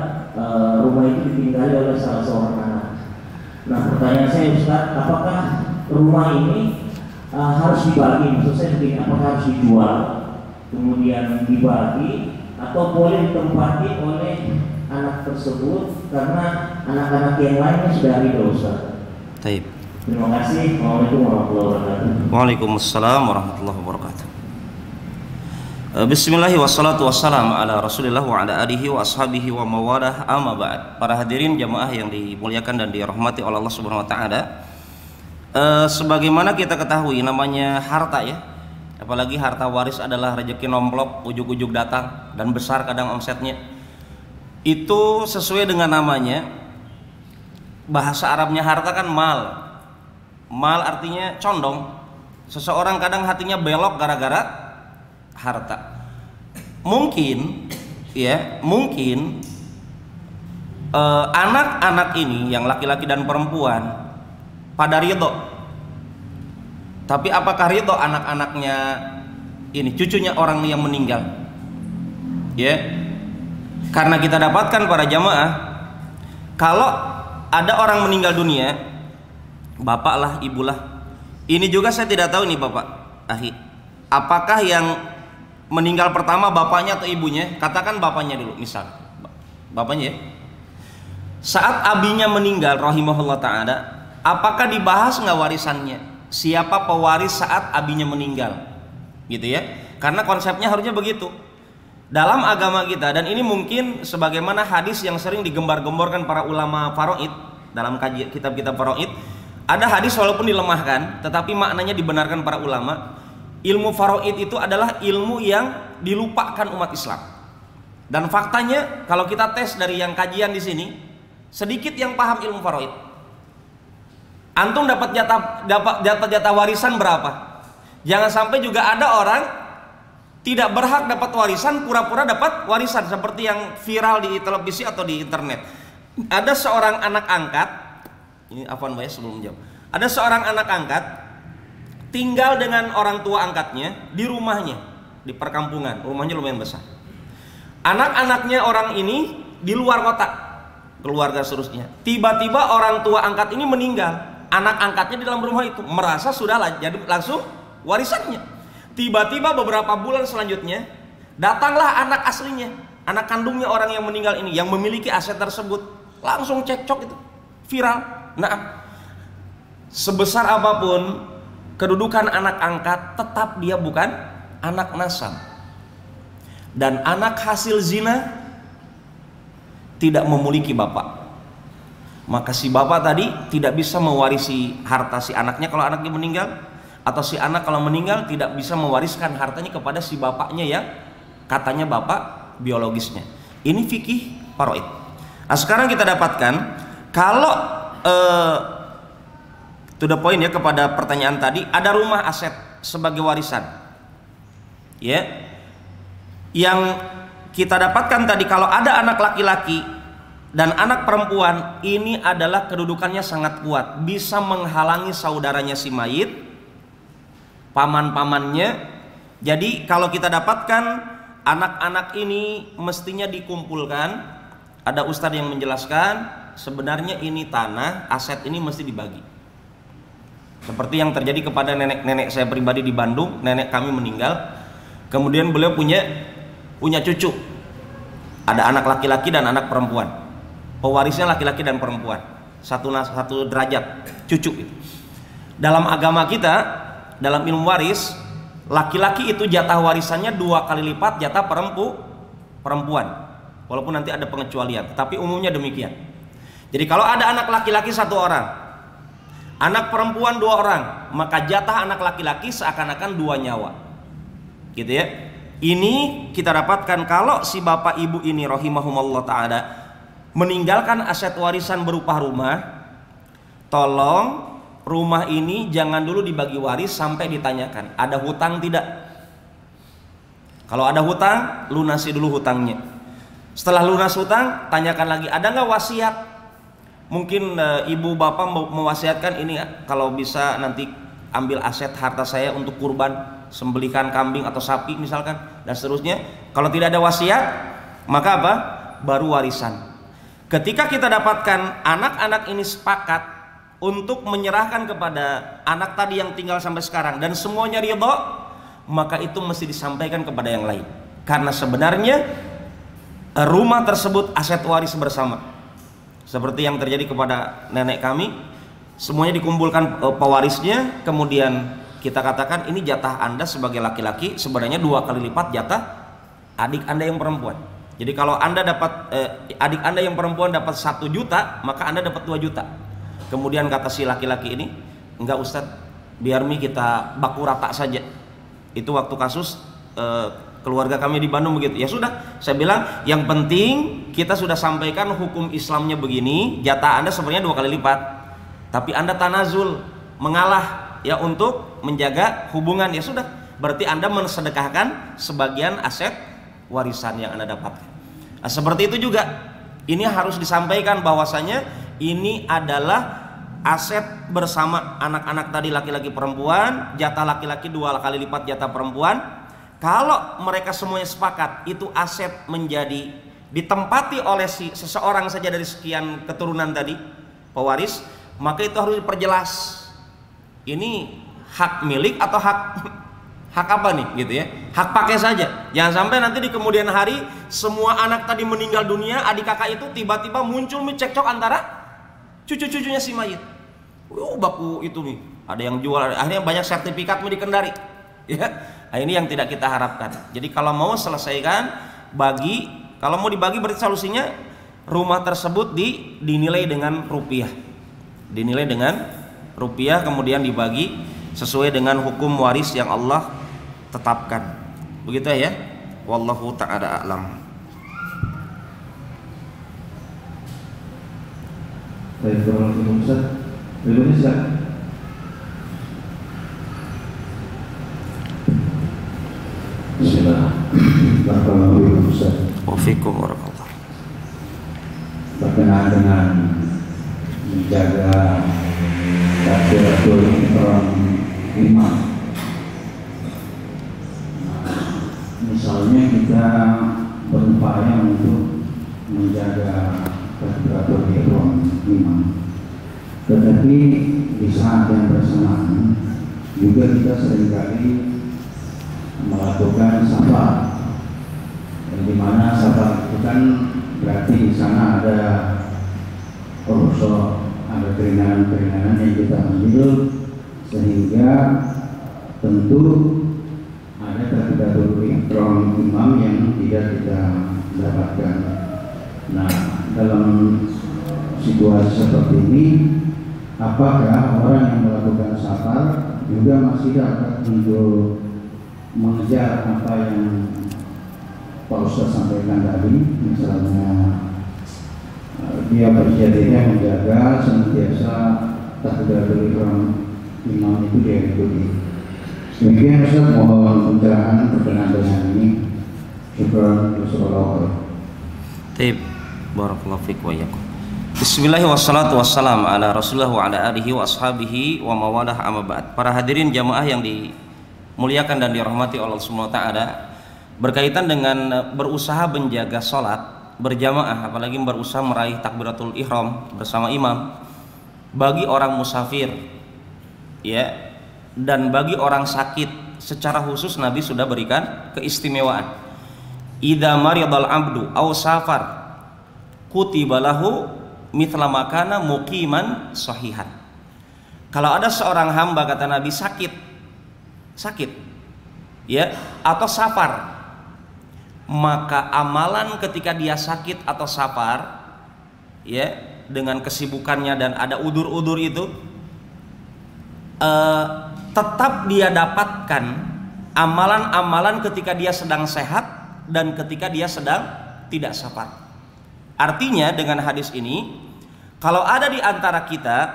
S1: rumah itu ditinggali oleh salah seorang anak. Nah, pertanyaan saya Ustaz, apakah rumah ini harus dibagi? Maksud saya begini, apakah harus dijual kemudian dibagi, atau boleh ditempati oleh anak tersebut karena anak-anak yang lainnya sudah ridho Ustaz?
S2: Taip.
S1: Terima kasih. Assalamualaikum warahmatullahi wabarakatuh.
S2: Waalaikumsalam warahmatullahi wabarakatuh. Bismillahirrahmanirrahim, wassalatu wassalamu ala Rasulillah wa ala alihi wa ashabihi wa mawalah, amma ba'd. Para hadirin jamaah yang dimuliakan dan dirahmati oleh Allah Subhanahu wa taala. Sebagaimana kita ketahui, namanya harta ya, apalagi harta waris adalah rezeki nomplok, ujug-ujug datang dan besar kadang omsetnya. Itu sesuai dengan namanya. Bahasa Arabnya harta kan mal. Mal artinya condong. Seseorang kadang hatinya belok gara-gara harta. Mungkin anak-anak ini yang laki-laki dan perempuan pada ridho. Tapi apakah ridho anak-anaknya ini cucunya orang yang meninggal? Ya. Karena kita dapatkan para jamaah, kalau ada orang meninggal dunia, bapak lah, ibulah. Ini juga saya tidak tahu nih Bapak Ahi, apakah yang meninggal pertama bapaknya atau ibunya? Katakan bapaknya dulu, misal bapaknya ya. Saat abinya meninggal rahimahullah ta'ala, apakah dibahas nggak warisannya? Siapa pewaris saat abinya meninggal? Gitu ya. Karena konsepnya harusnya begitu dalam agama kita. Dan ini mungkin sebagaimana hadis yang sering digembar-gemborkan para ulama faraid dalam kajian kitab-kitab faraid. Ada hadis walaupun dilemahkan, tetapi maknanya dibenarkan para ulama. Ilmu faraid itu adalah ilmu yang dilupakan umat Islam. Dan faktanya kalau kita tes dari yang kajian di sini, sedikit yang paham ilmu faraid. Antum dapat jatah warisan berapa? Jangan sampai juga ada orang tidak berhak dapat warisan, pura-pura dapat warisan, seperti yang viral di televisi atau di internet. Ada seorang anak angkat, ini afwan Mbak ya sebelum jawab. Ada seorang anak angkat tinggal dengan orang tua angkatnya di rumahnya, di perkampungan. Rumahnya lumayan besar. Anak-anaknya orang ini di luar kota, keluarga seterusnya. Tiba-tiba orang tua angkat ini meninggal. Anak angkatnya di dalam rumah itu merasa sudahlah, jadi langsung warisannya. Tiba-tiba beberapa bulan selanjutnya datanglah anak aslinya, anak kandungnya orang yang meninggal ini yang memiliki aset tersebut. Langsung cekcok itu, viral. Nah, sebesar apapun kedudukan anak angkat, tetap dia bukan anak nasab. Dan anak hasil zina tidak memiliki bapak. Maka si bapak tadi tidak bisa mewarisi harta si anaknya kalau anaknya meninggal, atau si anak kalau meninggal tidak bisa mewariskan hartanya kepada si bapaknya yang katanya bapak biologisnya. Ini fikih faraid. Nah, sekarang kita dapatkan kalau to the point ya, kepada pertanyaan tadi, ada rumah aset sebagai warisan. Ya. Yang kita dapatkan tadi, kalau ada anak laki-laki dan anak perempuan, ini adalah kedudukannya sangat kuat, bisa menghalangi saudaranya si mayit, paman-pamannya. Jadi kalau kita dapatkan anak-anak ini mestinya dikumpulkan. Ada ustadz yang menjelaskan, sebenarnya ini tanah, aset ini mesti dibagi. Seperti yang terjadi kepada nenek saya pribadi di Bandung. Nenek kami meninggal, kemudian beliau punya cucu. Ada anak laki-laki dan anak perempuan. Pewarisnya laki-laki dan perempuan, satu derajat cucu. Dalam agama kita, dalam ilmu waris, laki-laki itu jatah warisannya 2 kali lipat jatah perempuan. Walaupun nanti ada pengecualian, tapi umumnya demikian. Jadi kalau ada anak laki-laki 1 orang, anak perempuan 2 orang, maka jatah anak laki-laki seakan-akan 2 nyawa. Gitu ya. Ini kita dapatkan kalau si bapak ibu ini rahimahumullah ta'ala meninggalkan aset warisan berupa rumah, tolong rumah ini jangan dulu dibagi waris sampai ditanyakan ada hutang tidak. Kalau ada hutang, lunasi dulu hutangnya. Setelah lunas hutang, tanyakan lagi ada nggak wasiat. Mungkin ibu bapak mewasiatkan ini, kalau bisa nanti ambil aset harta saya untuk kurban, sembelihan kambing atau sapi misalkan, dan seterusnya. Kalau tidak ada wasiat, maka apa? Baru warisan. Ketika kita dapatkan anak-anak ini sepakat untuk menyerahkan kepada anak tadi yang tinggal sampai sekarang dan semuanya ridho, maka itu mesti disampaikan kepada yang lain. Karena sebenarnya rumah tersebut aset waris bersama. Seperti yang terjadi kepada nenek kami, semuanya dikumpulkan pewarisnya, kemudian kita katakan ini jatah Anda sebagai laki-laki sebenarnya 2 kali lipat jatah adik Anda yang perempuan. Jadi kalau Anda dapat adik Anda yang perempuan dapat 1 juta, maka Anda dapat 2 juta. Kemudian kata si laki-laki ini, enggak Ustadz, biar kita baku rata saja. Itu waktu kasus keluarga kami di Bandung begitu. Ya sudah, saya bilang yang penting kita sudah sampaikan hukum Islamnya begini, jatah Anda sebenarnya 2 kali lipat. Tapi Anda tanazul, mengalah ya untuk menjaga hubungan, ya sudah. Berarti Anda mensedekahkan sebagian aset warisan yang Anda dapatkan. Nah, seperti itu juga. Ini harus disampaikan bahwasanya ini adalah aset bersama anak-anak tadi, laki-laki perempuan, jatah laki-laki 2 kali lipat jatah perempuan. Kalau mereka semuanya sepakat itu aset menjadi ditempati oleh seseorang saja dari sekian keturunan tadi, pewaris, maka itu harus diperjelas. Ini hak milik atau hak apa nih gitu ya, hak pakai saja. Jangan sampai nanti di kemudian hari semua anak tadi meninggal dunia, adik kakak itu tiba-tiba muncul cekcok antara cucu-cucunya si mayit. Baku itu nih, ada yang jual, akhirnya banyak sertifikat mau dikendari ya. Nah, ini yang tidak kita harapkan. Jadi kalau mau selesaikan kalau mau dibagi berarti solusinya rumah tersebut dinilai dengan rupiah, kemudian dibagi sesuai dengan hukum waris yang Allah tetapkan. Begitu ya. Wallahu ta'ala a'lam.
S1: Baik, Ustaz. Berikutnya silakan. Bismillahirrahmanirrahim. Ustaz.
S2: Waalaikumsalam warahmatullahi.
S1: Berkenaan dengan menjaga takbiratul ihram imam. Misalnya kita berupaya untuk menjaga takbiratul ihram imam, tetapi di saat yang bersamaan juga kita seringkali melakukan safar, di mana safar itu kan berarti di sana ada urusan, ada keringanan-keringanan yang kita ambil, sehingga tentu ada takbiratul ihram imam yang tidak kita dapatkan. Nah, dalam situasi seperti ini, apakah orang yang melakukan safar juga masih dapat untuk mengejar apa yang Pak Ustaz sampaikan tadi, misalnya dia berjadinya menjaga senantiasa takbiratul ihram imam itu dia ikuti. Demikian Ustaz, mohon pencerahan berkenaan dengan ini. Syukran Rasulullah.
S2: Taib, barakallahu fiik wa iyyakum. Bismillahirrahmanirrahim. Wassalam ala Rasulillah wa ala alihi wa ashabihi wa mawalah amma ba'd. Para hadirin jamaah yang dimuliakan dan dirahmati Allah Subhanahu wa taala, berkaitan dengan berusaha menjaga salat berjamaah, apalagi berusaha meraih takbiratul ihram bersama imam bagi orang musafir ya, dan bagi orang sakit secara khusus Nabi sudah berikan keistimewaan. Idza maridal abdu aw safar kutiba lahu mithla makana muqiman sahihan. Kalau ada seorang hamba, kata Nabi, sakit ya atau safar, maka amalan ketika dia sakit atau safar ya, dengan kesibukannya dan ada udur-udur itu tetap dia dapatkan amalan-amalan ketika dia sedang sehat dan ketika dia sedang tidak safar. Artinya dengan hadis ini, kalau ada di antara kita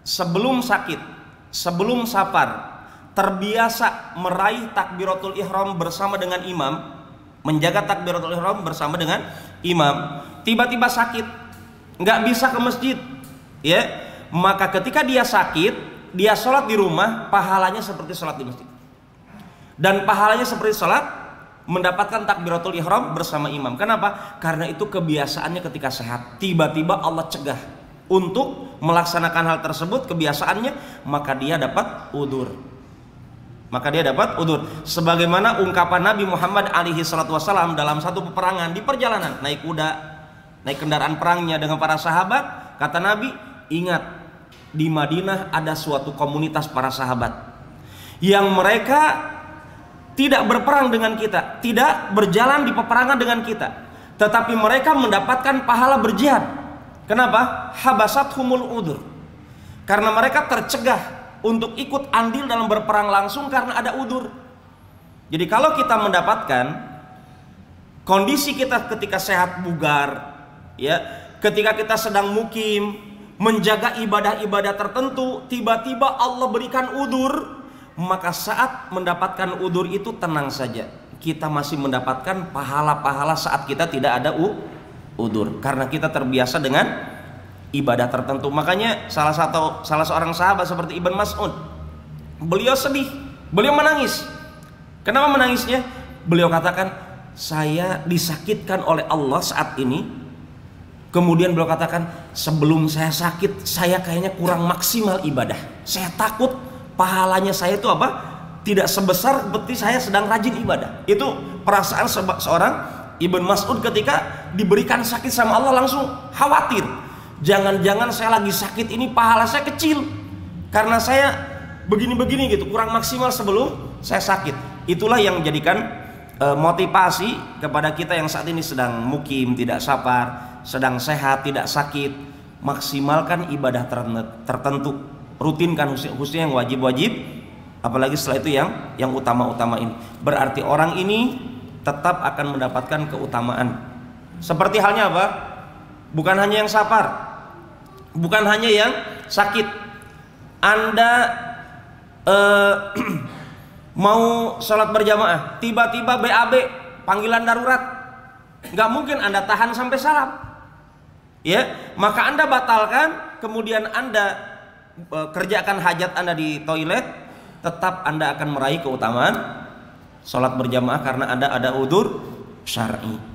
S2: sebelum sakit, sebelum safar, terbiasa meraih takbiratul ihram bersama dengan imam, menjaga takbiratul ihram bersama dengan imam, tiba-tiba sakit, nggak bisa ke masjid ya, maka ketika dia sakit, dia sholat di rumah, pahalanya seperti sholat di masjid, dan pahalanya seperti sholat mendapatkan takbiratul ihram bersama imam. Kenapa? Karena itu kebiasaannya ketika sehat. Tiba-tiba Allah cegah untuk melaksanakan hal tersebut, kebiasaannya, maka dia dapat udzur. Sebagaimana ungkapan Nabi Muhammad alaihi salatu wasallam dalam satu peperangan di perjalanan, naik kuda, naik kendaraan perangnya dengan para sahabat. Kata Nabi, ingat, di Madinah ada suatu komunitas para sahabat yang mereka tidak berperang dengan kita, tidak berjalan di peperangan dengan kita, tetapi mereka mendapatkan pahala berjihad. Kenapa? Habasathumul udzur. Karena mereka tercegah untuk ikut andil dalam berperang langsung karena ada udzur. Jadi kalau kita mendapatkan kondisi kita ketika sehat bugar, ya, ketika kita sedang mukim, menjaga ibadah-ibadah tertentu, tiba-tiba Allah berikan udzur, maka saat mendapatkan udzur itu tenang saja. Kita masih mendapatkan pahala-pahala saat kita tidak ada udzur, karena kita terbiasa dengan ibadah tertentu. Makanya salah seorang sahabat seperti Ibn Mas'ud, beliau sedih, beliau menangis. Kenapa menangisnya? Beliau katakan, saya disakitkan oleh Allah saat ini. Kemudian beliau katakan, sebelum saya sakit, saya kayaknya kurang maksimal ibadah. Saya takut pahalanya saya itu apa? Tidak sebesar seperti saya sedang rajin ibadah. Itu perasaan seorang Ibn Mas'ud ketika diberikan sakit sama Allah, langsung khawatir. Jangan-jangan saya lagi sakit ini pahala saya kecil karena saya begini-begini gitu, kurang maksimal sebelum saya sakit. Itulah yang menjadikan motivasi kepada kita yang saat ini sedang mukim, tidak safar, sedang sehat, tidak sakit. Maksimalkan ibadah tertentu, rutinkan khususnya yang wajib-wajib, apalagi setelah itu yang utama-utama ini. Berarti orang ini tetap akan mendapatkan keutamaan. Seperti halnya apa? Bukan hanya yang safar, bukan hanya yang sakit. Anda mau sholat berjamaah, tiba-tiba BAB, panggilan darurat, nggak mungkin Anda tahan sampai salam, ya, maka Anda batalkan, kemudian Anda kerjakan hajat Anda di toilet, tetap Anda akan meraih keutamaan sholat berjamaah karena Anda ada udzur syar'i.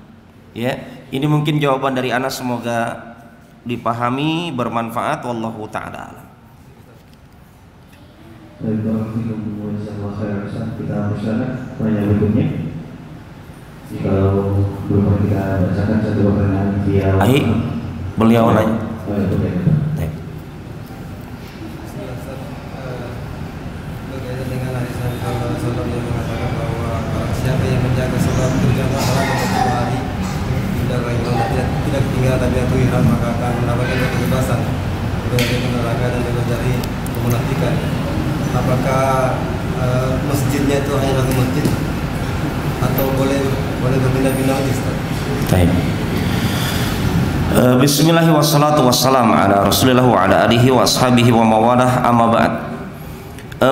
S2: Ya, ini mungkin jawaban dari Ana, semoga dipahami, bermanfaat. Wallahu ta'ala alam.
S1: Kita bersama tanya berikutnya. Kalau belum kita bacakan satu pertanyaan via
S2: beliau nanya.
S3: Dengan hadis Nabi sallallahu alaihi wasallam yang mengatakan bahwa siapa yang menjaga salat berjamaah selama 40 hari tidak ketinggalan tabiatul ihram, maka akan mendapatkan kebebasan dari neraka dan bebas dari kemunafikan. Apakah masjidnya itu hanya satu masjid atau boleh berpindah-pindah masjid?
S2: Baik. Bismillahirrahmanirrahim, wassalatu wassalamu ala Rasulillah wa ala alihi wa ashabihi wa mawalah, amma ba'd.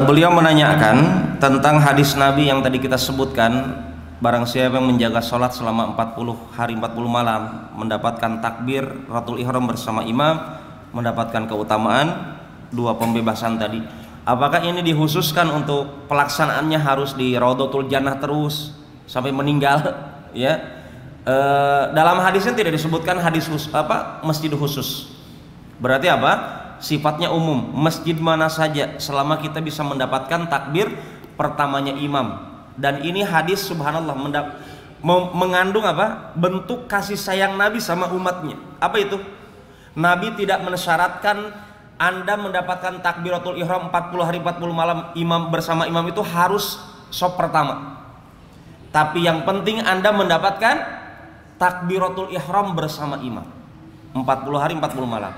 S2: Beliau menanyakan tentang hadis Nabi yang tadi kita sebutkan, barang siapa yang menjaga sholat selama 40 hari 40 malam, mendapatkan takbir ratul ihram bersama imam, mendapatkan keutamaan 2 pembebasan tadi. Apakah ini dikhususkan untuk pelaksanaannya harus di Raudhatul Jannah terus sampai meninggal? Ya, dalam hadisnya tidak disebutkan masjid khusus. Berarti apa? Sifatnya umum, masjid mana saja selama kita bisa mendapatkan takbir pertamanya imam. Dan ini hadis subhanallah mengandung apa? Bentuk kasih sayang Nabi sama umatnya. Apa itu? Nabi tidak mensyaratkan Anda mendapatkan takbiratul ihram 40 hari 40 malam imam bersama imam itu harus sop pertama. Tapi yang penting Anda mendapatkan takbiratul ihram bersama imam 40 hari 40 malam.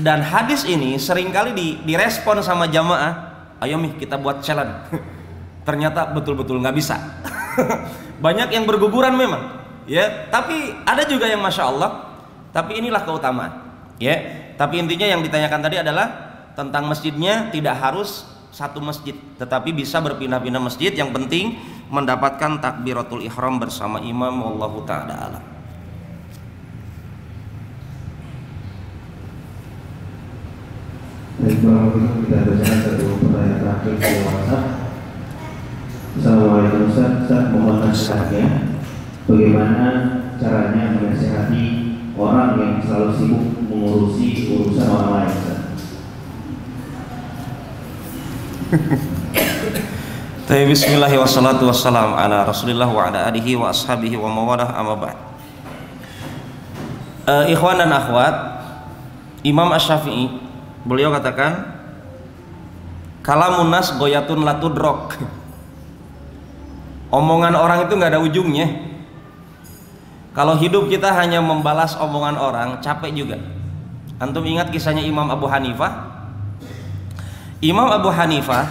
S2: Dan hadis ini seringkali direspon sama jamaah, ayo Mi kita buat challenge. Ternyata betul-betul nggak bisa. Banyak yang berguguran memang, ya. Tapi ada juga yang masya Allah. Tapi inilah keutamaan, ya. Tapi intinya yang ditanyakan tadi adalah tentang masjidnya, tidak harus satu masjid, tetapi bisa berpindah-pindah masjid. Yang penting mendapatkan takbiratul ihram bersama imam. Wallahu ta'ala alam.
S1: Baik, kita bacakan satu pertanyaan terakhir di WhatsApp. Assalamualaikum Ustaz, mohon nasihatnya bagaimana caranya menasihati orang yang selalu sibuk mengurusi urusan orang lain, Ustaz.
S2: Bismillahirrahmanirrahim, wassalatu wassalamu ala Rasulillah wa ala alihi wa ashabihi wa mawalah, amma ba'd. Ikhwan dan akhwat, Imam Asy-Syafi'i beliau katakan, Kalamun nas goyatun latudrok. Omongan orang itu nggak ada ujungnya. Kalau hidup kita hanya membalas omongan orang, capek juga. Antum ingat kisahnya Imam Abu Hanifah? Imam Abu Hanifah,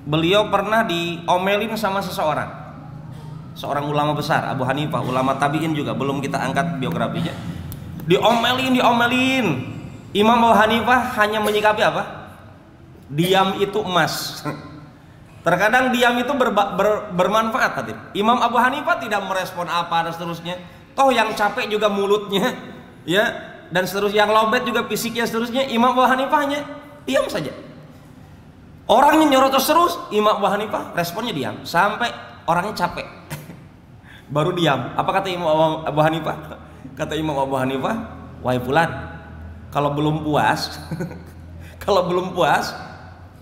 S2: beliau pernah diomelin sama seseorang, seorang ulama besar, Abu Hanifah, ulama tabi'in juga, belum kita angkat biografinya. Diomelin. Imam Abu Hanifah hanya menyikapi apa? Diam itu emas. Terkadang diam itu bermanfaat. Imam Abu Hanifah tidak merespon apa dan seterusnya. Toh yang capek juga mulutnya, ya. Dan seterusnya, yang lobet juga fisiknya, seterusnya. Imam Abu Hanifah hanya diam saja. Orangnya nyorotos terus, Imam Abu Hanifah responnya diam sampai orangnya capek. Baru diam. Apa kata Imam Abu Hanifah? Kata Imam Abu Hanifah, wahai fulan, kalau belum puas kalau belum puas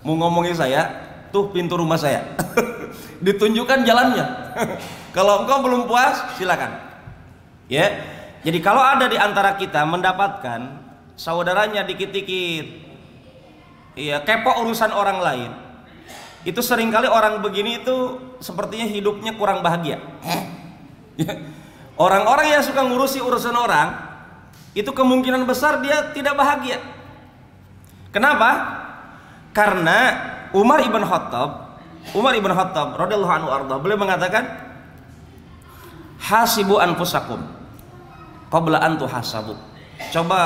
S2: mau ngomongin saya, tuh pintu rumah saya. Ditunjukkan jalannya. Kalau engkau belum puas, silakan. Ya. Jadi kalau ada di antara kita mendapatkan saudaranya dikit-dikit, iya, kepo urusan orang lain, itu seringkali orang begini itu sepertinya hidupnya kurang bahagia. Orang-orang yang suka ngurusi urusan orang, itu kemungkinan besar dia tidak bahagia. Kenapa? Karena Umar ibn Khattab radhiyallahu anhu arda, beliau mengatakan, hasibu anfusakum qabla an tuhasabu. Coba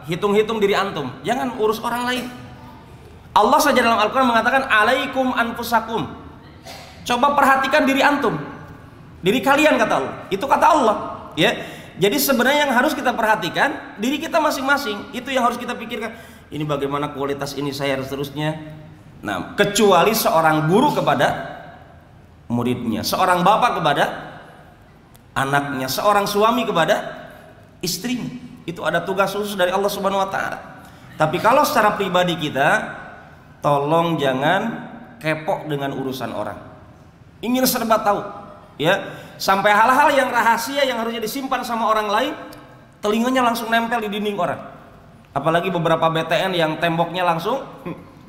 S2: hitung-hitung diri antum, jangan urus orang lain. Allah saja dalam Al-Quran mengatakan alaikum anfusakum. Coba perhatikan diri antum, diri kalian, kata Allah. Itu kata Allah, ya. Jadi sebenarnya yang harus kita perhatikan diri kita masing-masing. Itu yang harus kita pikirkan. Ini bagaimana kualitas ini saya dan seterusnya. Nah, kecuali seorang guru kepada muridnya, seorang bapak kepada anaknya, seorang suami kepada istrinya. Itu ada tugas khusus dari Allah Subhanahu wa taala. Tapi kalau secara pribadi kita, tolong jangan kepo dengan urusan orang. Ingin serba tahu, ya. Sampai hal-hal yang rahasia yang harusnya disimpan sama orang lain, telinganya langsung nempel di dinding orang. Apalagi beberapa BTN yang temboknya langsung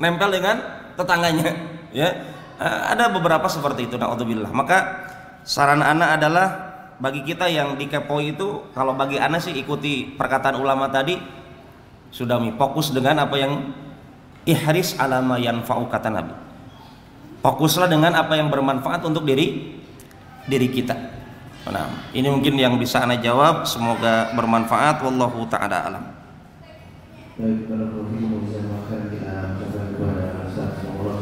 S2: nempel dengan tetangganya, ya. Ada beberapa seperti itu, naudzubillah. Maka saran ana adalah bagi kita yang dikepoi itu, kalau bagi ana sih ikuti perkataan ulama tadi, sudah fokus dengan apa yang ihris ala ma yanfa'u, kata Nabi. Fokuslah dengan apa yang bermanfaat untuk diri kita. Nah, ini mungkin yang bisa ana jawab, semoga bermanfaat. Wallahu taala alam.
S1: Baik, kalau begitu bisa makan kita ucapkan kepada Ustaz Allah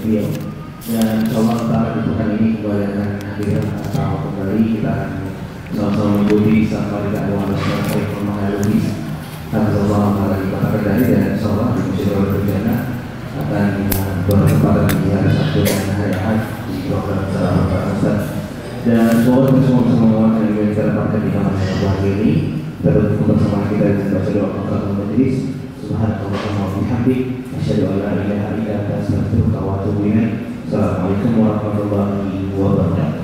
S1: beliau, dan insyaallah taala di pekan ini kembali akan hadir atau kembali kita akan sama-sama mengikuti sampai kita doa selesai mengalami Allah taala di kota Kendari, dan insyaallah di Masjid Al-Jannah akan berkesempatan di hari Sabtu dan hari Ahad di program Salam Ustaz. Dan semoga kita semua bisa menguatkan yang kita dapatkan di kamar yang bahagia ini. Terus bersama kita dengan baca doa kafaratul majlis. Subhanallah wa bihamdihi, asyhadu an la ilaha illa anta, astaghfiruka wa atubu ilaik. Assalamualaikum warahmatullahi wabarakatuh.